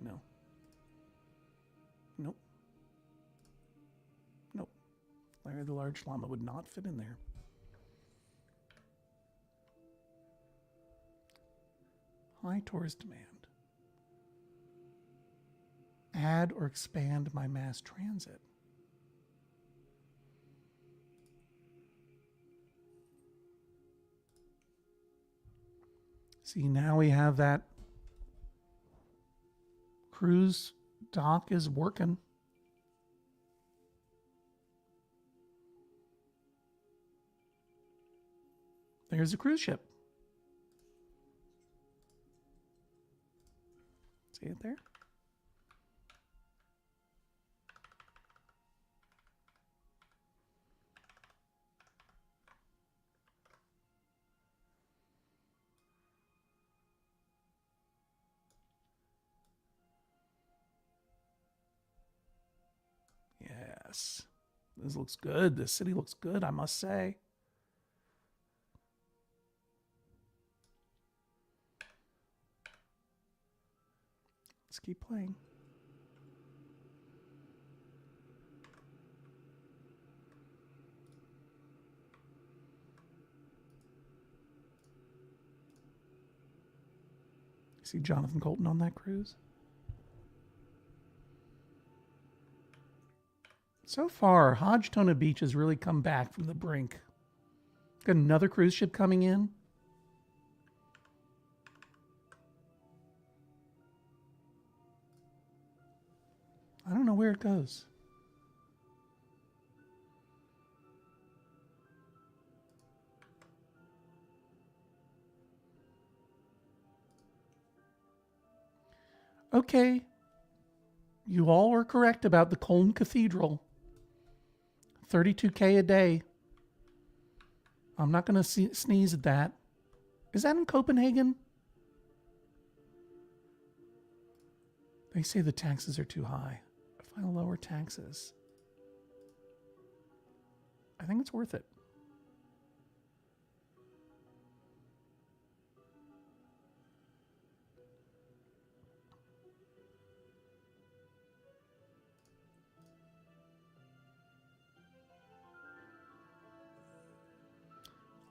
No. Nope. Nope. Larry the Large Llama would not fit in there. High tourist demand. Add or expand my mass transit. See, now we have that cruise dock is working. There's a cruise ship. See it there? Yes. This looks good. This city looks good, I must say. Let's keep playing. See Jonathan Colton on that cruise? So far, Hodgetona Beach has really come back from the brink. Got another cruise ship coming in. I don't know where it goes. Okay. You all are correct about the Cologne Cathedral. 32K a day. I'm not going to sneeze at that. Is that in Copenhagen? They say the taxes are too high. If I lower taxes, I think it's worth it.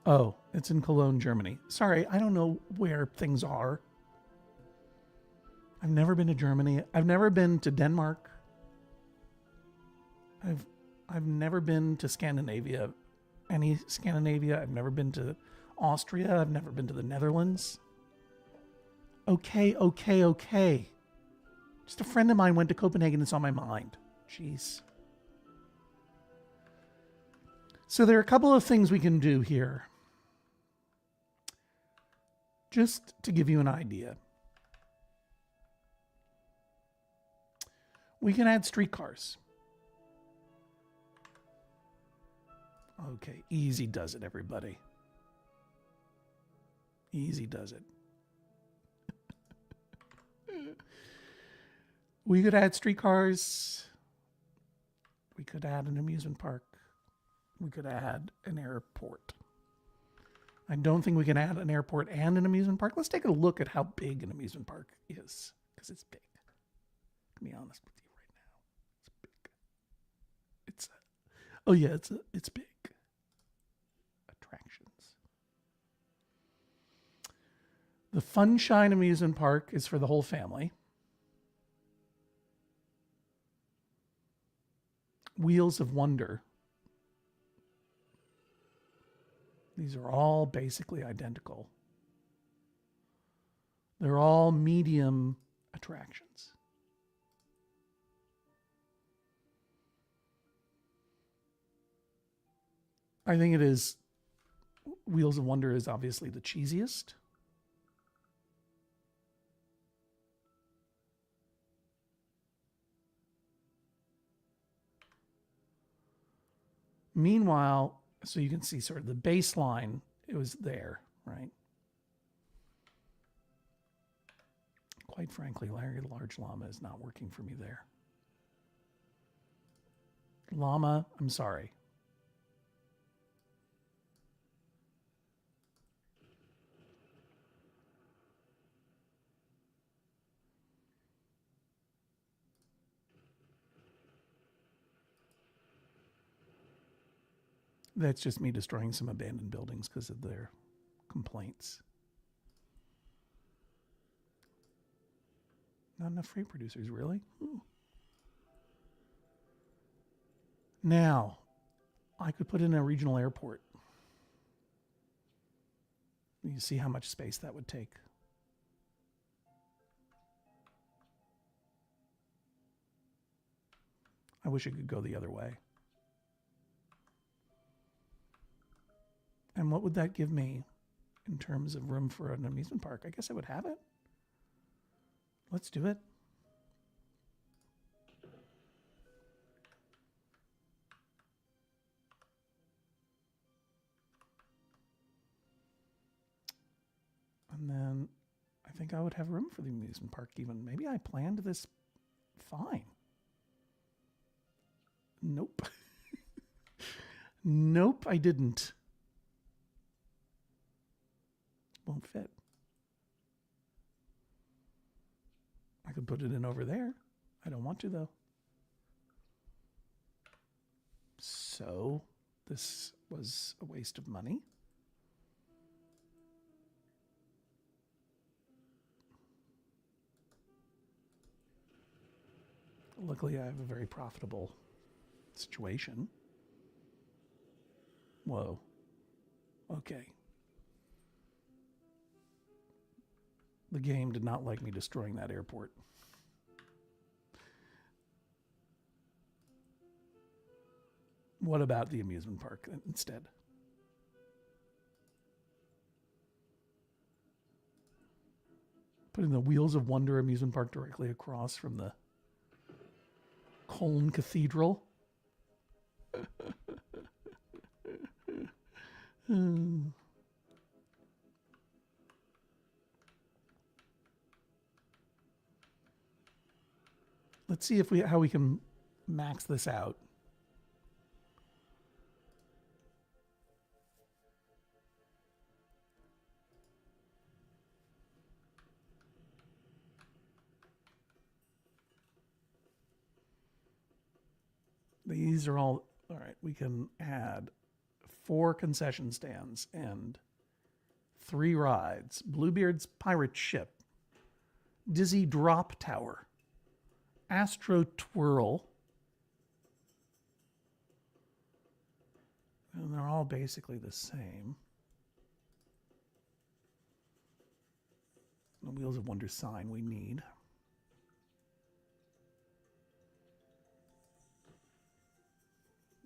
Oh, it's in Cologne, Germany. Sorry, I don't know where things are. I've never been to Germany. I've never been to Denmark. I've never been to Scandinavia. Any Scandinavia. I've never been to Austria. I've never been to the Netherlands. Okay. Just a friend of mine went to Copenhagen. It's on my mind. Jeez. So there are a couple of things we can do here. Just to give you an idea. We can add streetcars. Okay, easy does it, everybody. Easy does it. We could add streetcars. We could add an amusement park. We could add an airport. I don't think we can add an airport and an amusement park. Let's take a look at how big an amusement park is, because it's big. To be honest with you right now, it's big. It's big. Attractions. The Funshine Amusement Park is for the whole family. Wheels of Wonder. These are all basically identical. They're all medium attractions. I think it is, Wheels of Wonder is obviously the cheesiest. Meanwhile, so you can see sort of the baseline, it was there, right? Quite frankly, Larry the Large Llama is not working for me there. Llama, I'm sorry. That's just me destroying some abandoned buildings because of their complaints. Not enough freight producers, really? Ooh. Now, I could put in a regional airport. You see how much space that would take. I wish it could go the other way. And what would that give me in terms of room for an amusement park? I guess I would have it. Let's do it. And then I think I would have room for the amusement park even. Maybe I planned this fine. Nope. Nope, I didn't. Won't fit. I could put it in over there. I don't want to, though. So this was a waste of money. Luckily, I have a very profitable situation. Whoa. Okay. The game did not like me destroying that airport. What about the amusement park instead? Putting the Wheels of Wonder amusement park directly across from the Cologne Cathedral. Let's see if how we can max this out. These are all right. We can add 4 concession stands and 3 rides. Bluebeard's Pirate Ship, Dizzy Drop Tower, Astro Twirl. And they're all basically the same. The Wheels of Wonder sign we need.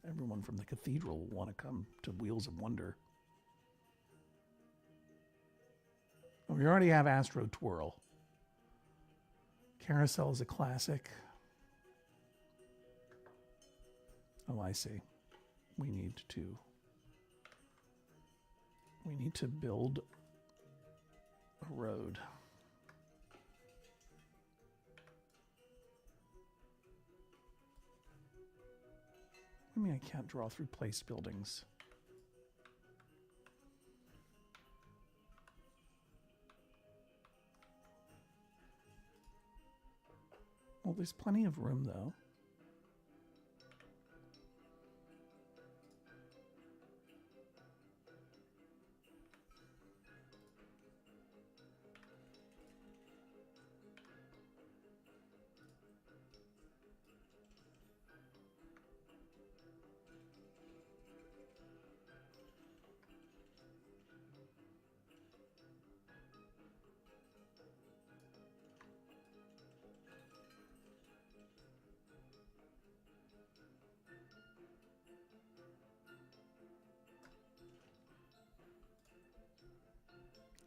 Everyone from the cathedral will want to come to Wheels of Wonder. Well, we already have Astro Twirl. Carousel is a classic. Oh, I see. We need to build a road. I mean, I can't draw through place buildings. Well, there's plenty of room, though.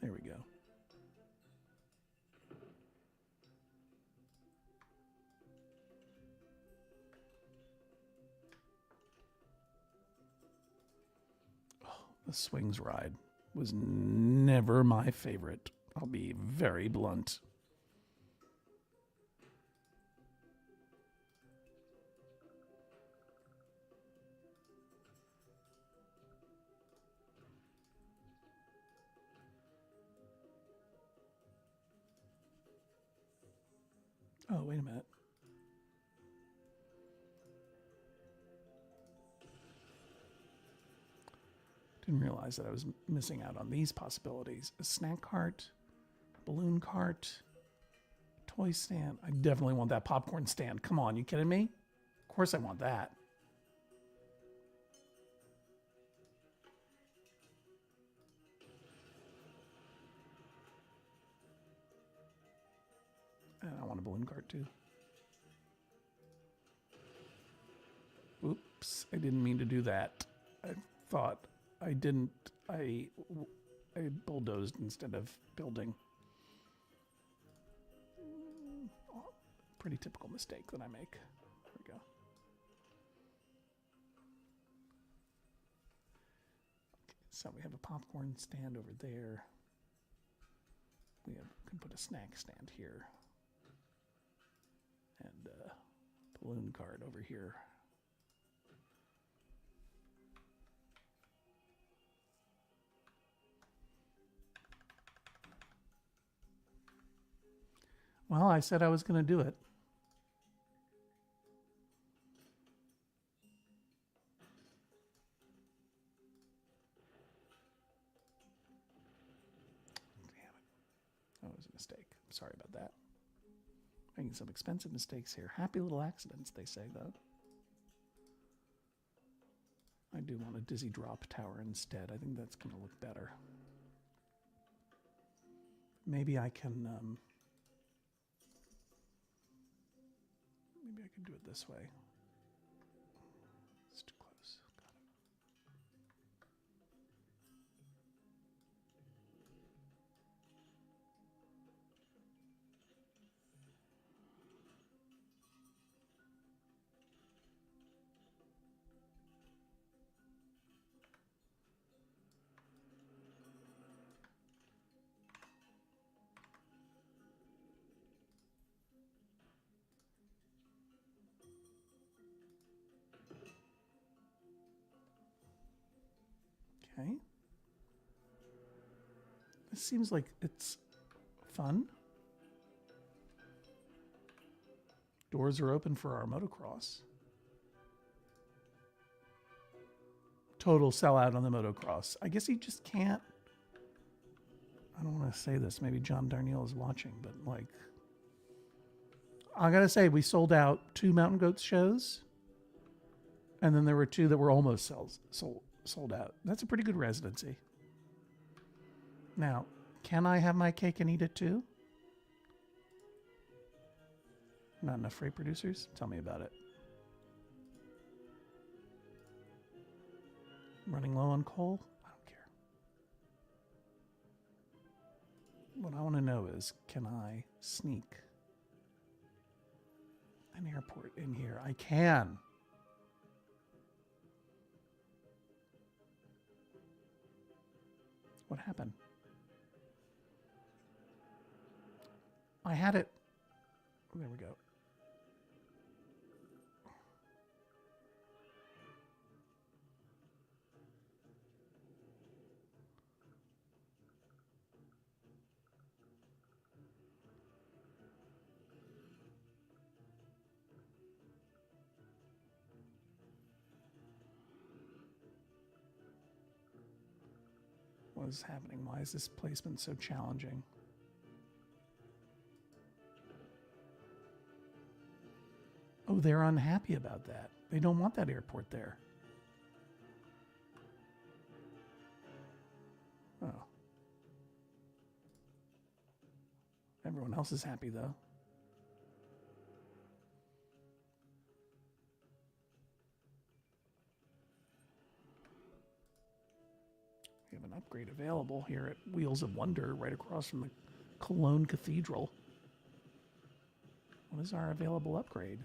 There we go. Oh, the swings ride was never my favorite. I'll be very blunt. Oh, wait a minute. Didn't realize that I was missing out on these possibilities. A snack cart, balloon cart, toy stand. I definitely want that popcorn stand. Come on, you kidding me? Of course I want that. And I want a balloon cart too. Oops, I didn't mean to do that. I thought I didn't. I bulldozed instead of building. Pretty typical mistake that I make. There we go. Okay, so we have a popcorn stand over there. We can put a snack stand here. And a balloon cart over here. Well, I said I was going to do it. Damn it. That was a mistake. Sorry about that. Making some expensive mistakes here. Happy little accidents, they say, though. I do want a dizzy drop tower instead. I think that's going to look better. Maybe I can... maybe I can do it this way. It's too close. Got it. Okay. This seems like it's fun. Doors are open for our motocross. Total sellout on the motocross. I guess you just can't. I don't want to say this. Maybe John Darnielle is watching, but like, I gotta say, we sold out 2 Mountain Goats shows, and then there were 2 that were almost sold out. That's a pretty good residency. Now, can I have my cake and eat it too? Not enough freight producers? Tell me about it. Running low on coal? I don't care. What I want to know is, can I sneak an airport in here? I can. What happened? I had it. There we go. What is happening? Why is this placement so challenging? Oh, they're unhappy about that. They don't want that airport there. Oh. Everyone else is happy, though. We have an upgrade available here at Wheels of Wonder, right across from the Cologne Cathedral. What is our available upgrade?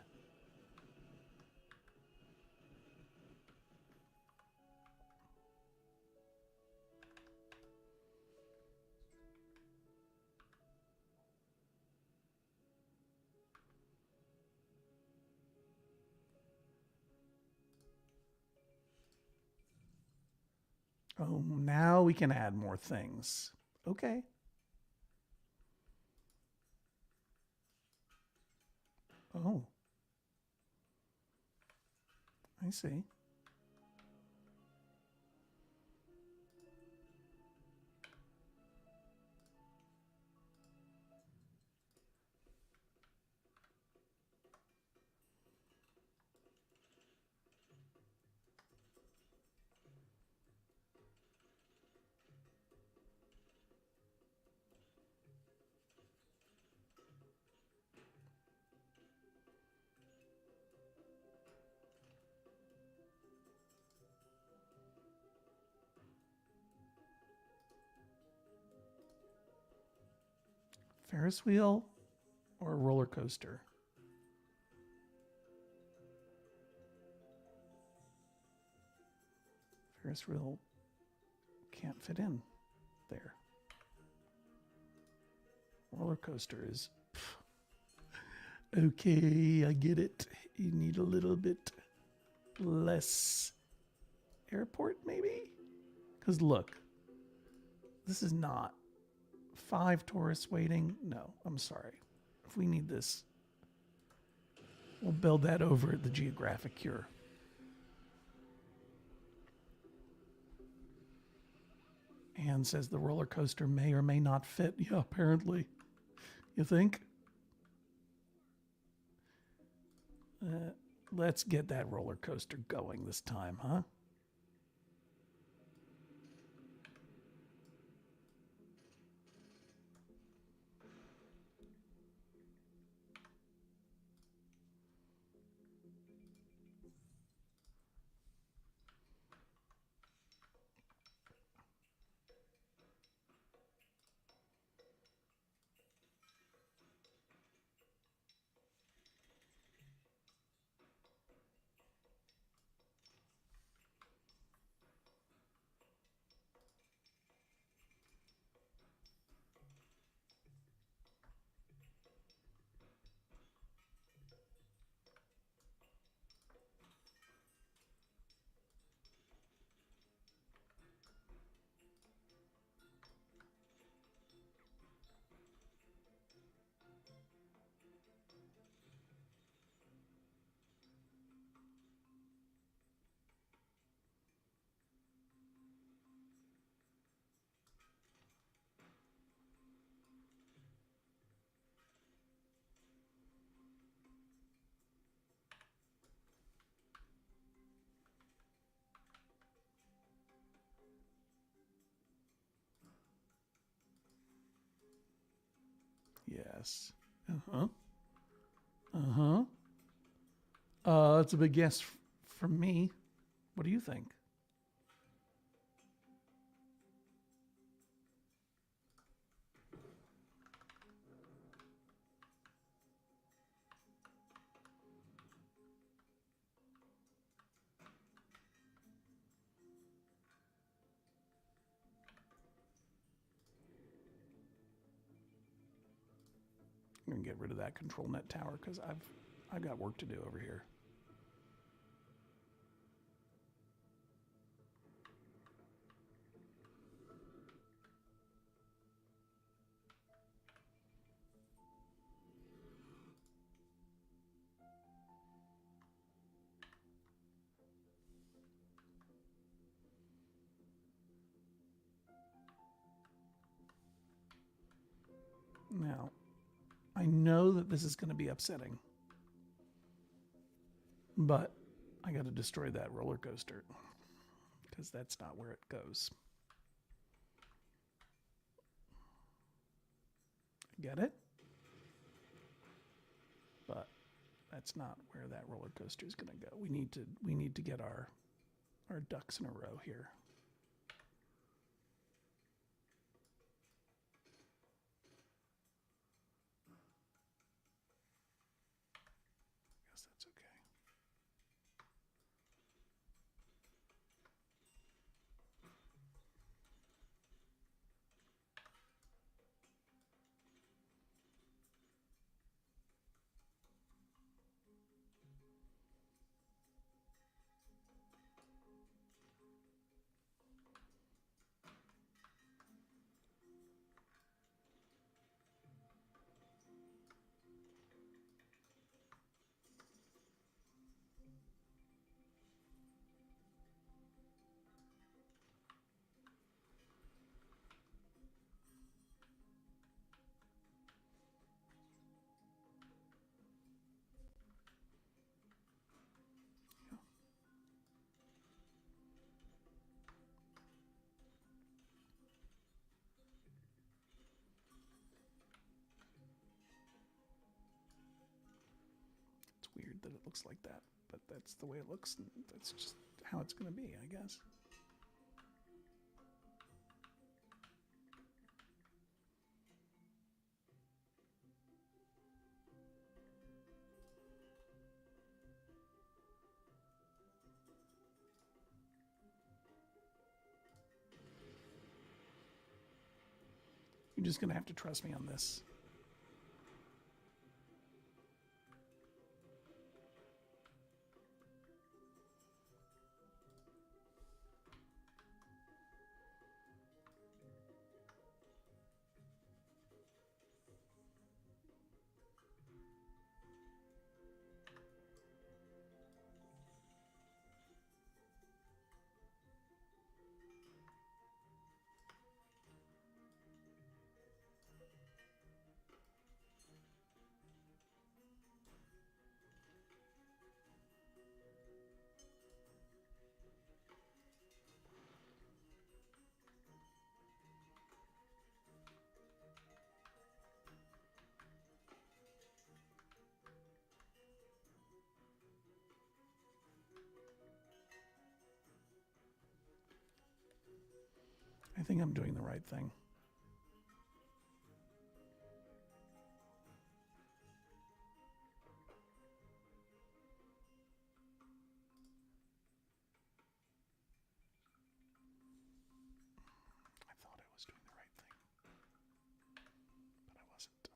Oh, now we can add more things. Okay. Oh. I see. Ferris wheel or a roller coaster? Ferris wheel can't fit in there. Roller coaster is... Okay, I get it. You need a little bit less airport, maybe? Because look, this is not 5 tourists waiting. No, I'm sorry. If we need this, we'll build that over at the Geographic Cure. Anne says the roller coaster may or may not fit. Yeah, apparently. You think? Let's get that roller coaster going this time, huh? Yes. Uh-huh. Uh-huh. That's a big yes from me. What do you think? I'm gonna get rid of that control net tower because I've got work to do over here. Now, I know that this is going to be upsetting, but I got to destroy that roller coaster because that's not where it goes. Get it? But that's not where that roller coaster is going to go. We need to get our ducks in a row here. I guess that's okay. It's weird that it looks like that, but that's the way it looks. And that's just how it's going to be, I guess. You're just going to have to trust me on this. I think I'm doing the right thing. I thought I was doing the right thing, but I wasn't.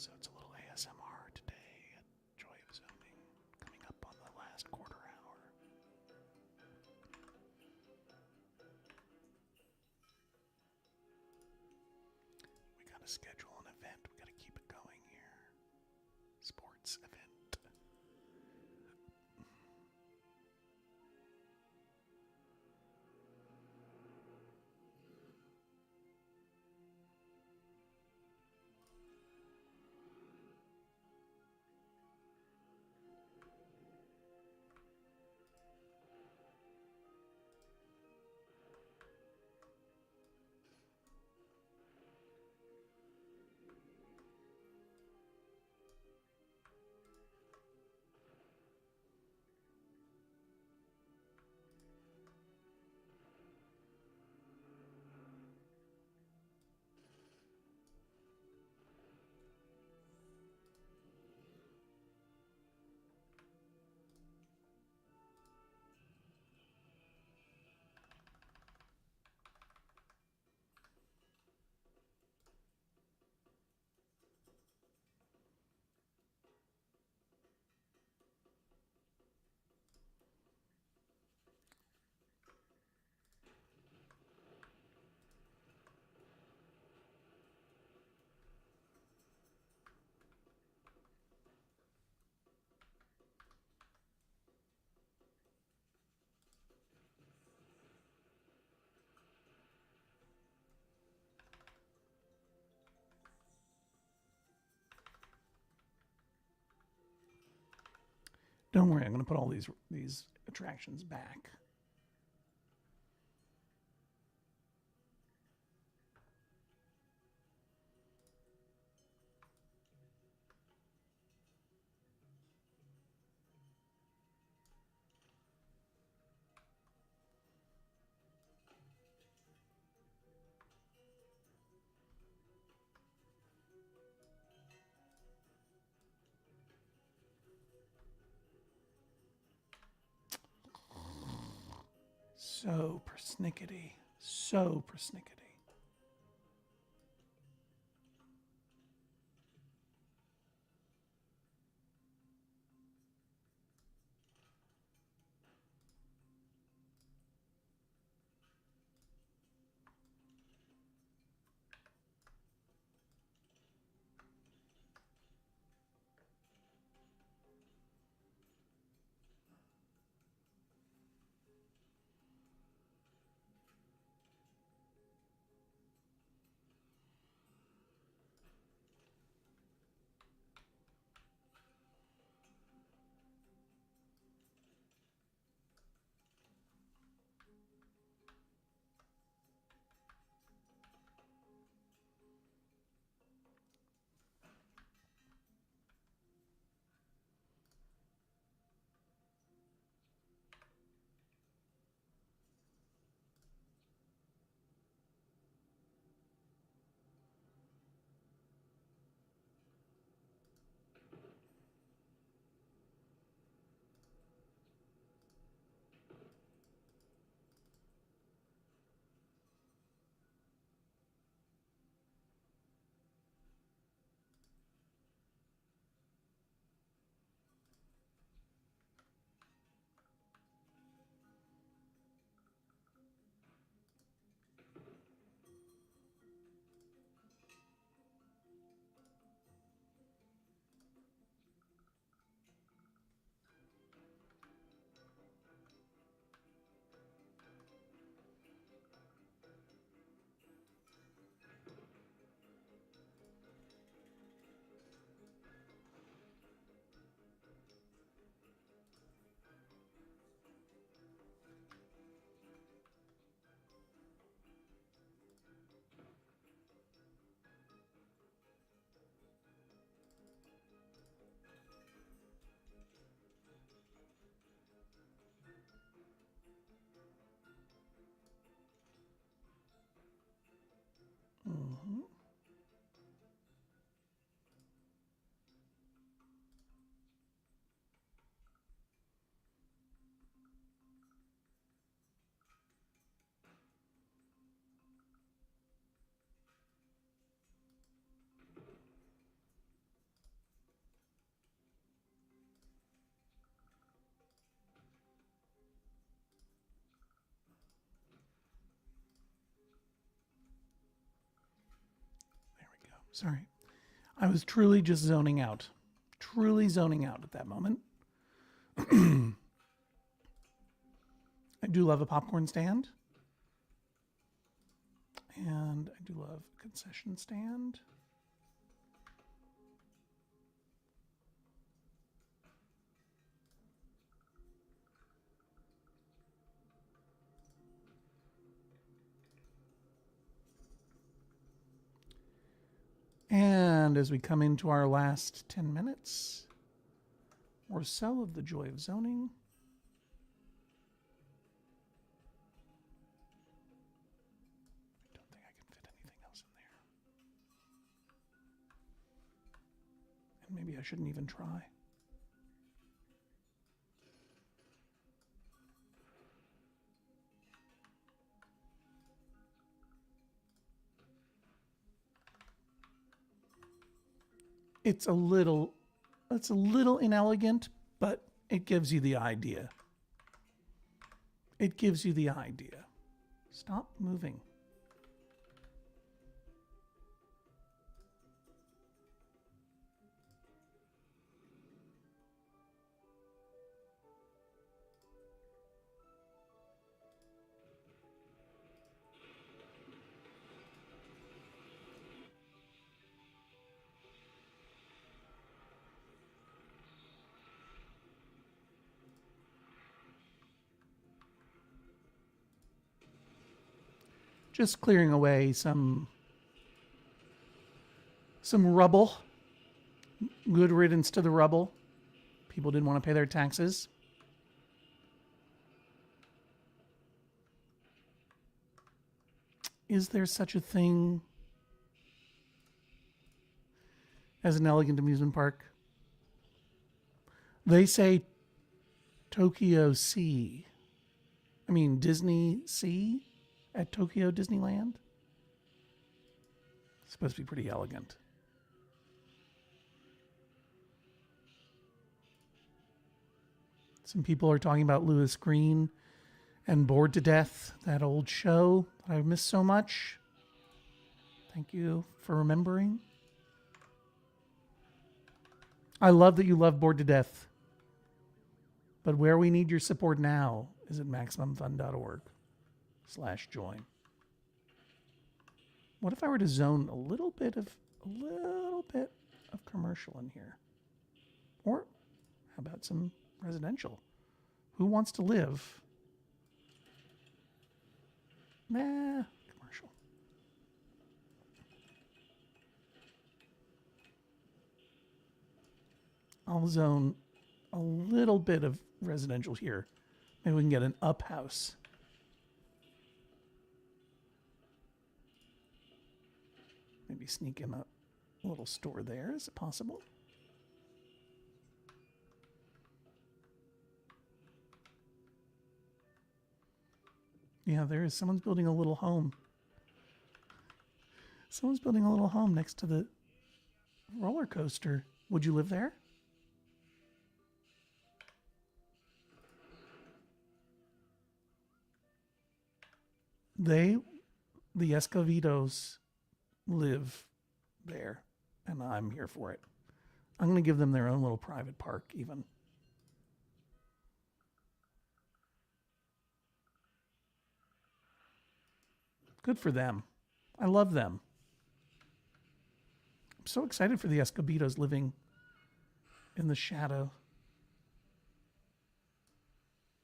So it's a little ASMR today at Joy of Zoning, coming up on the last quarter hour. We gotta schedule an event. We gotta keep it going here. Sports event. Don't worry, I'm going to put all these attractions back. So persnickety. So persnickety. Sorry. I was truly just zoning out. Truly zoning out at that moment. I do love a popcorn stand. And I do love a concession stand. And as we come into our last 10 minutes or so of the joy of zoning, I don't think I can fit anything else in there. And maybe I shouldn't even try. It's a little inelegant, but it gives you the idea. It gives you the idea. Stop moving. Just clearing away some rubble. Good riddance to the rubble. People didn't want to pay their taxes. Is there such a thing as an elegant amusement park? They say Tokyo Sea. I mean, Disney Sea at Tokyo Disneyland. It's supposed to be pretty elegant. Some people are talking about Lewis Green and Bored to Death, that old show that I missed so much. Thank you for remembering. I love that you love Bored to Death. But where we need your support now is at MaximumFun.org/join. What if I were to zone a little bit of commercial in here? Or how about some residential? Who wants to live? Nah, commercial. I'll zone a little bit of residential here. Maybe we can get an up house. Maybe sneak in a little store there. Is it possible? Yeah, there is. Someone's building a little home. Someone's building a little home next to the roller coaster. Would you live there? The Escovedos live there, and I'm here for it. I'm going to give them their own little private park, even. Good for them. I love them. I'm so excited for the Escobedos living in the shadow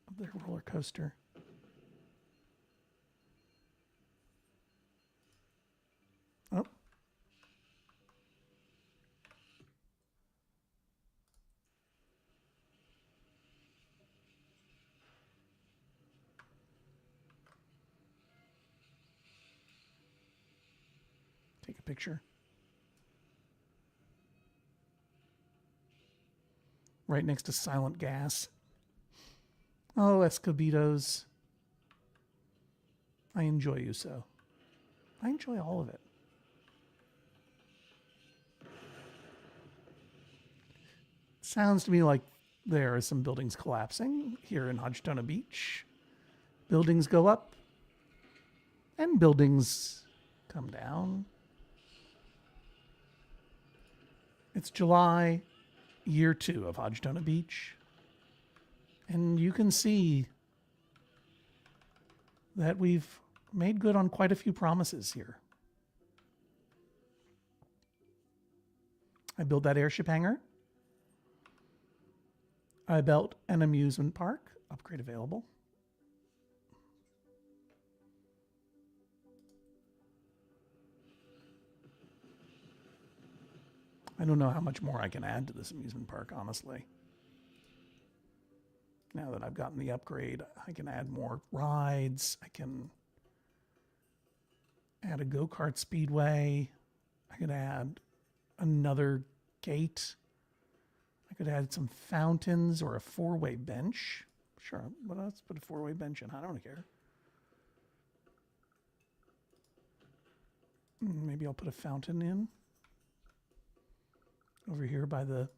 of their roller coaster. Oh. Take a picture. Right next to Silent Gas. Oh, Escobedos. I enjoy you so. I enjoy all of it. Sounds to me like there are some buildings collapsing here in Hodgetona Beach. Buildings go up and buildings come down. It's July, year 2 of Hodgdona Beach. And you can see that we've made good on quite a few promises here. I built that airship hangar. I built an amusement park, upgrade available. I don't know how much more I can add to this amusement park, honestly. Now that I've gotten the upgrade, I can add more rides. I can add a go-kart speedway. I could add another gate. I could add some fountains or a 4-way bench. Sure, but let's put a 4-way bench in. I don't care. Maybe I'll put a fountain in. Over here by the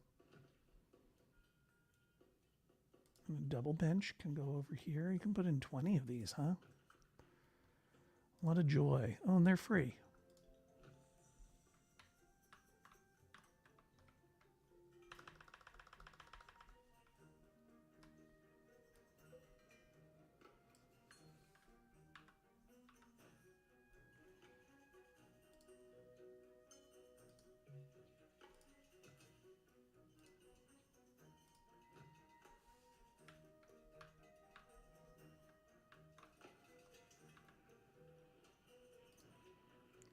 double bench can go over here. You can put in 20 of these, huh? What a joy. Oh, and they're free.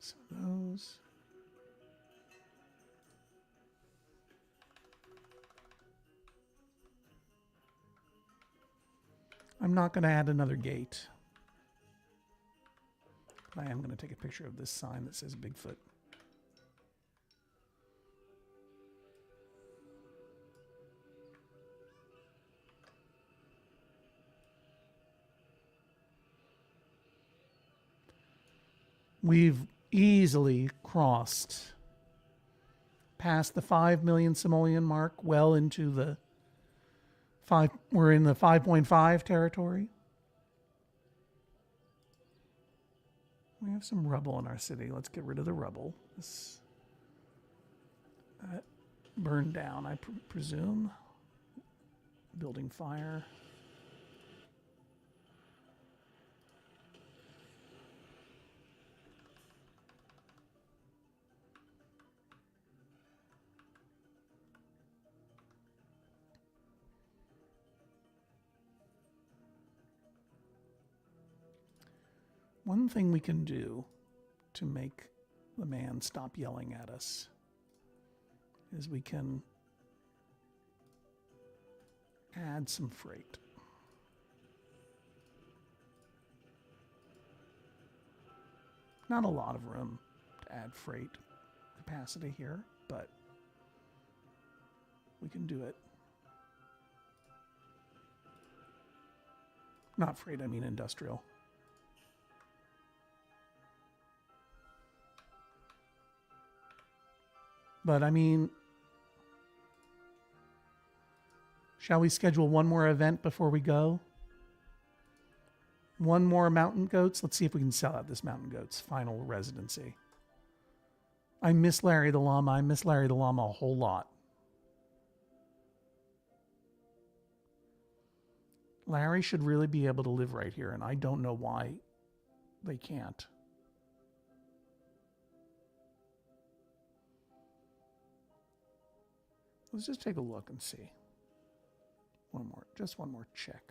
So those. I'm not going to add another gate. But I am going to take a picture of this sign that says Bigfoot. We've easily crossed past the 5 million simoleon mark, well into the we're in the 5.5 territory. We have some rubble in our city. Let's get rid of the rubble. This burned down, I presume. Building fire. One thing we can do to make the man stop yelling at us is we can add some freight. Not a lot of room to add freight capacity here, but we can do it. Not freight, I mean industrial. But I mean, shall we schedule one more event before we go? One more mountain goats? Let's see if we can sell out this mountain goats final residency. I miss Larry the llama. I miss Larry the llama a whole lot. Larry should really be able to live right here, and I don't know why they can't. Let's just take a look and see. Just one more check.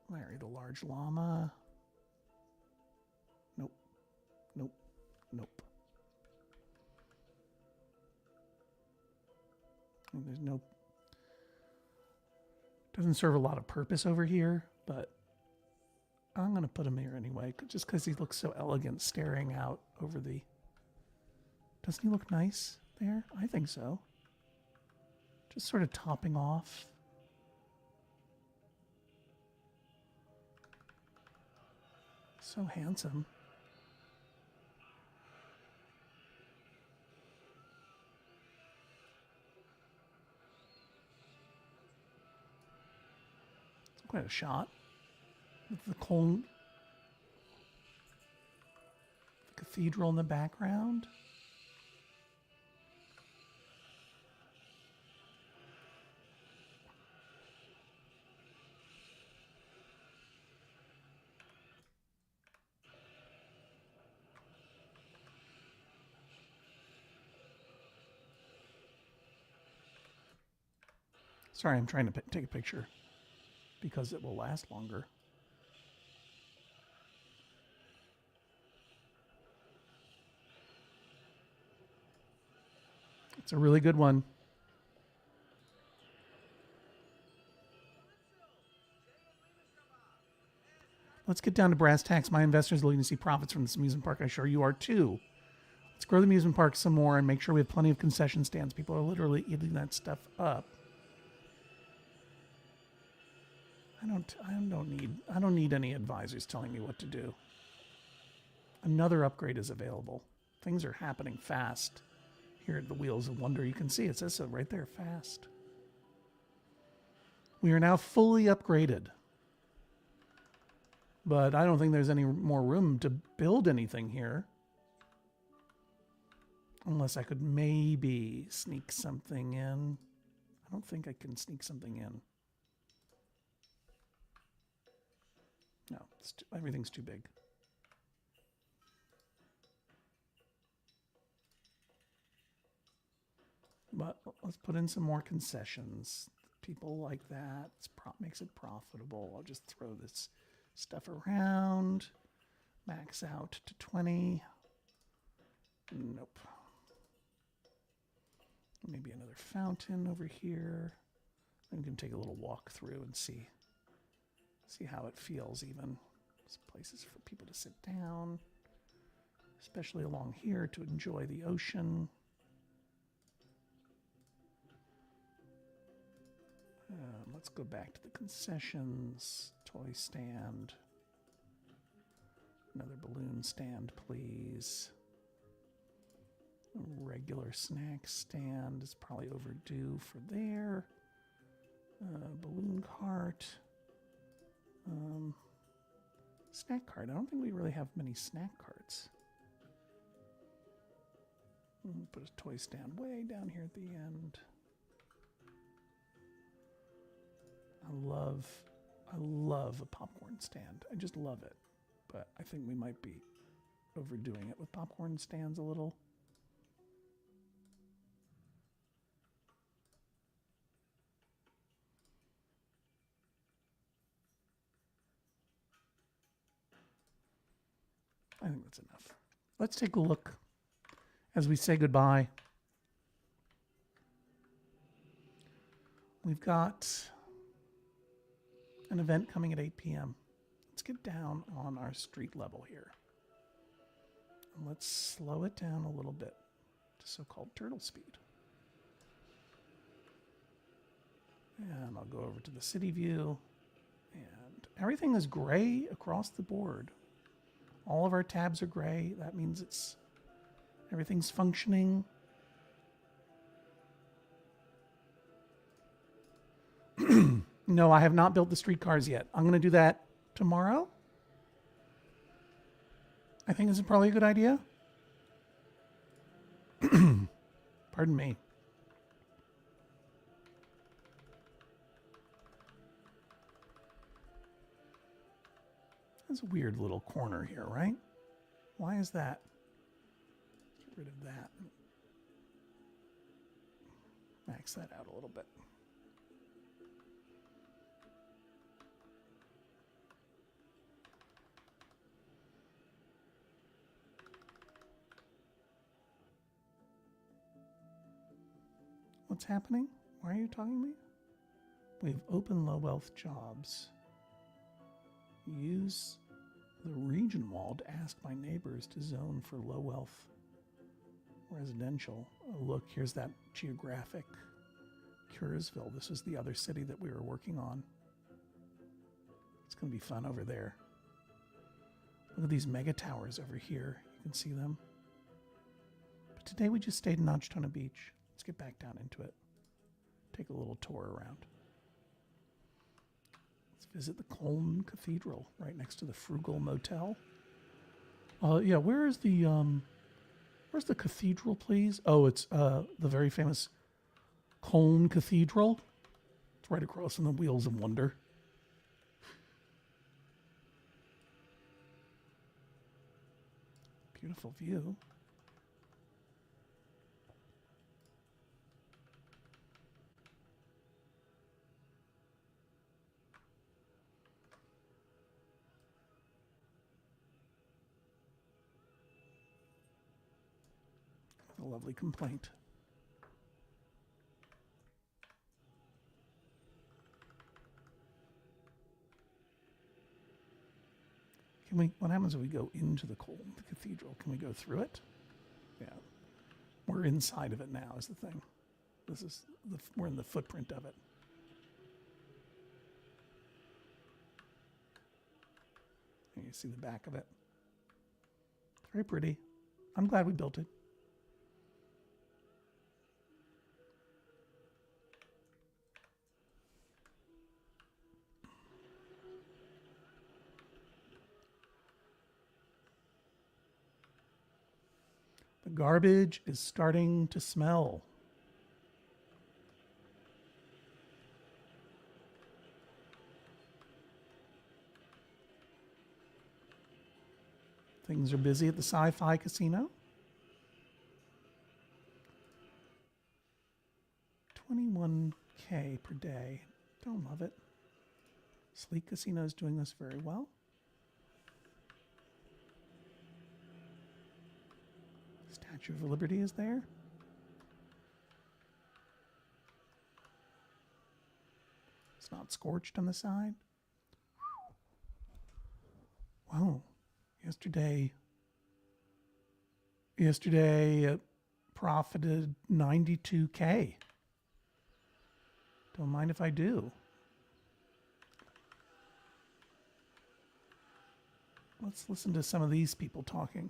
Larry the large llama. Nope. Nope. Nope. And there's no... Doesn't serve a lot of purpose over here, but I'm going to put him here anyway, just because he looks so elegant staring out over the... Doesn't he look nice there? I think so. Just sort of topping off. So handsome. It's quite a shot. With the cathedral in the background. Sorry, I'm trying to take a picture because it will last longer. It's a really good one. Let's get down to brass tacks. My investors are looking to see profits from this amusement park. I'm sure you are too. Let's grow the amusement park some more and make sure we have plenty of concession stands. People are literally eating that stuff up. I don't need any advisors telling me what to do. Another upgrade is available. Things are happening fast here at the Wheels of Wonder. You can see it says so right there, fast. We are now fully upgraded. But I don't think there's any more room to build anything here. Unless I could maybe sneak something in. I don't think I can sneak something in. No, everything's too big. But let's put in some more concessions. People like that. Makes it profitable. I'll just throw this stuff around. Max out to 20. Nope. Maybe another fountain over here. Then we can take a little walk through and see how it feels even. Some places for people to sit down, especially along here to enjoy the ocean. Let's go back to the concessions. Toy stand. Another balloon stand, please. A regular snack stand is probably overdue for there. Balloon cart. Snack cart. I don't think we really have many snack carts. Put a toy stand way down here at the end. I love a popcorn stand. I just love it. But I think we might be overdoing it with popcorn stands a little. I think that's enough. Let's take a look as we say goodbye. We've got an event coming at 8 p.m. Let's get down on our street level here. And let's slow it down a little bit to so-called turtle speed. And I'll go over to the city view. And everything is gray across the board. All of our tabs are gray. That means everything's functioning. No, I have not built the streetcars yet. I'm going to do that tomorrow. I think this is probably a good idea. Pardon me. There's a weird little corner here, right? Why is that? Get rid of that. Max that out a little bit. What's happening? Why are you talking to me? We have open low wealth jobs. Use the region wall to ask my neighbors to zone for low wealth residential. Oh, look, here's that geographic Curesville. This is the other city that we were working on. It's going to be fun over there. Look at these mega towers over here. You can see them. But today we just stayed in Notchtona Beach. Let's get back down into it. Take a little tour around. Let's visit the Colne Cathedral right next to the Frugal Motel. Yeah, where's the cathedral, please? Oh, it's the very famous Colne Cathedral. It's right across from the Wheels of Wonder. Beautiful view. A lovely complaint. What happens if we go into the cathedral? Can we go through it? Yeah. We're inside of it now is the thing. We're in the footprint of it. And you see the back of it. Very pretty. I'm glad we built it. The garbage is starting to smell. Things are busy at the Sci-Fi Casino. 21K per day. Don't love it. Sleek Casino is doing this very well. Statue of Liberty is there. It's not scorched on the side. Wow. Yesterday it profited 92K. Don't mind if I do. Let's listen to some of these people talking.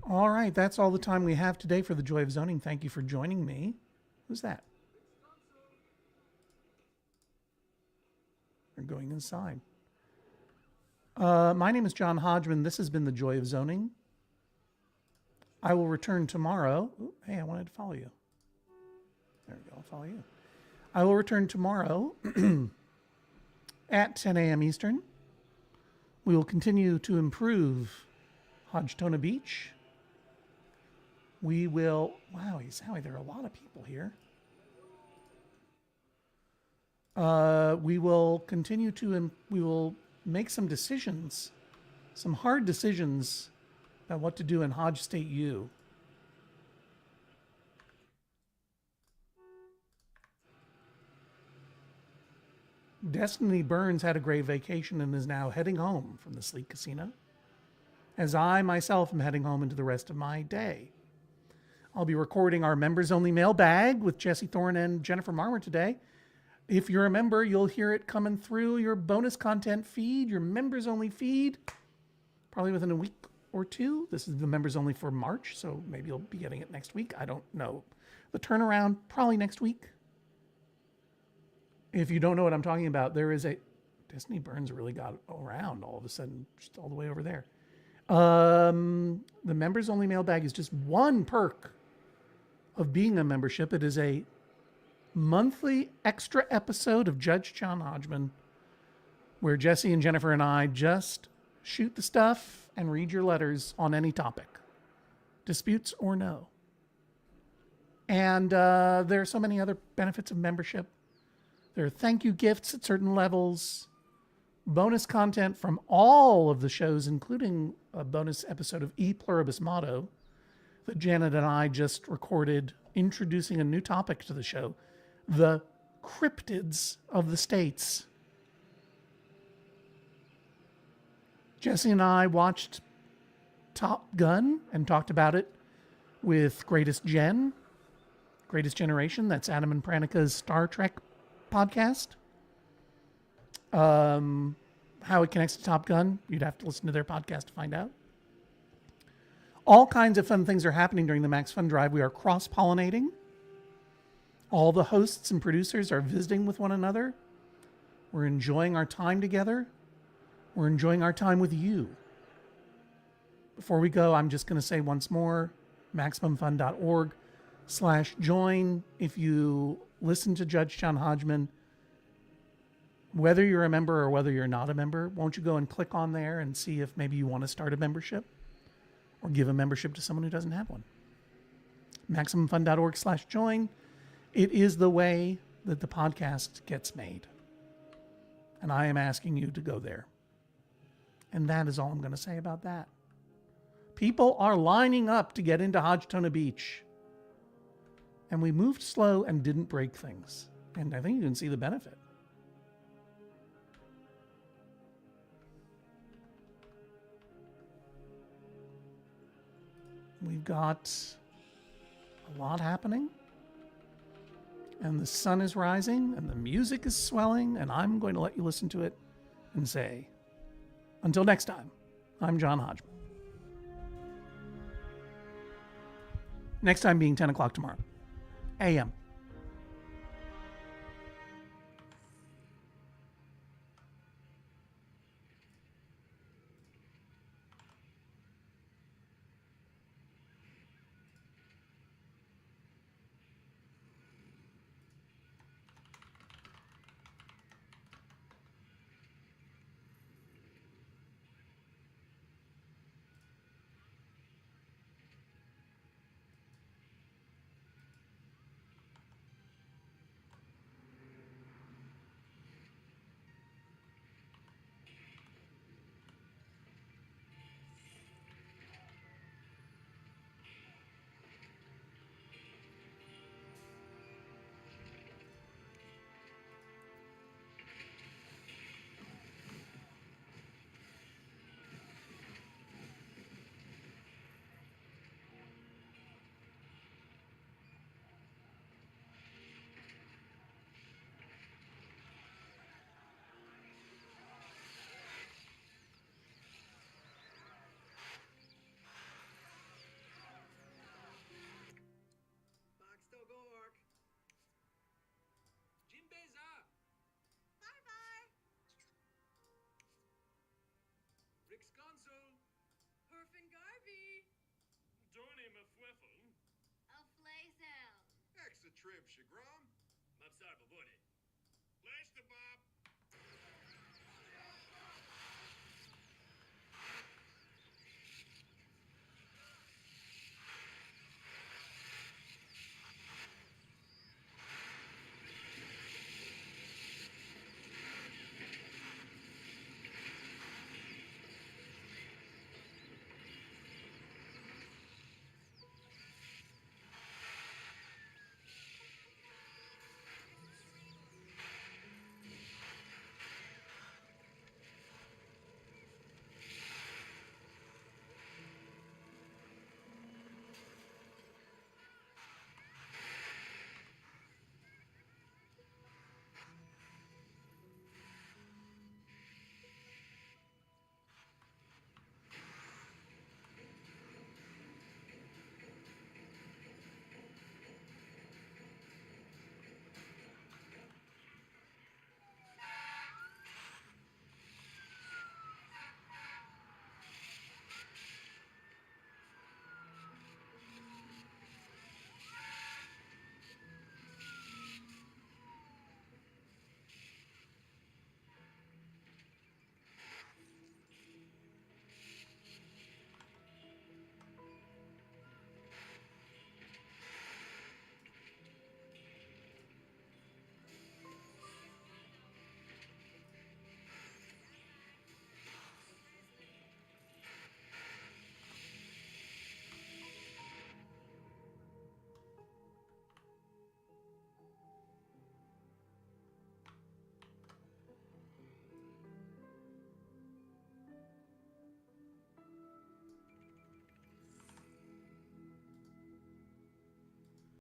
All right, that's all the time we have today for the Joy of Zoning. Thank you for joining me. Who's that? They're going inside. My name is John Hodgman. This has been the Joy of Zoning. I will return tomorrow. Ooh, hey, I wanted to follow you. There we go. I'll follow you. I will return tomorrow at 10 a.m. Eastern. We will continue to improve Hodgetona Beach. We will, wow, Howie, there are a lot of people here. We will continue to, we will make some decisions, some hard decisions about what to do in Hodge State U. Destiny Burns had a great vacation and is now heading home from the Sleek Casino, as I myself am heading home into the rest of my day. I'll be recording our members-only mailbag with Jesse Thorne and Jennifer Marmer today. If you're a member, you'll hear it coming through your bonus content feed, your members-only feed, probably within a week or two. This is the members-only for March, so maybe you'll be getting it next week. I don't know. The turnaround, probably next week. If you don't know what I'm talking about, there is a... Destiny Burns really got around all of a sudden, just all the way over there. The members-only mailbag is just one perk of being a membership. It is a monthly extra episode of Judge John Hodgman, where Jesse and Jennifer and I just shoot the stuff and read your letters on any topic, disputes or no. And there are so many other benefits of membership. There are thank you gifts at certain levels, bonus content from all of the shows, including a bonus episode of E Pluribus Motto that Janet and I just recorded, introducing a new topic to the show, the cryptids of the states. Jesse and I watched Top Gun and talked about it with Greatest Generation. That's Adam and Pranika's Star Trek podcast. How it connects to Top Gun, you'd have to listen to their podcast to find out. All kinds of fun things are happening during the Max Fun Drive. We are cross-pollinating. All the hosts and producers are visiting with one another. We're enjoying our time together. We're enjoying our time with you. Before we go, I'm just going to say once more, MaximumFun.org/join. If you listen to Judge John Hodgman, whether you're a member or whether you're not a member. Won't you go and click on there and see if maybe you want to start a membership or give a membership to someone who doesn't have one? MaximumFun.org/join. It is the way that the podcast gets made. And I am asking you to go there. And that is all I'm going to say about that. People are lining up to get into Hodgetona Beach. And we moved slow and didn't break things. And I think you can see the benefit. We've got a lot happening. And the sun is rising and the music is swelling. And I'm going to let you listen to it and say, until next time, I'm John Hodgman. Next time being 10 o'clock tomorrow, a.m. Extra trip, Shagrom. Mabsar Babode.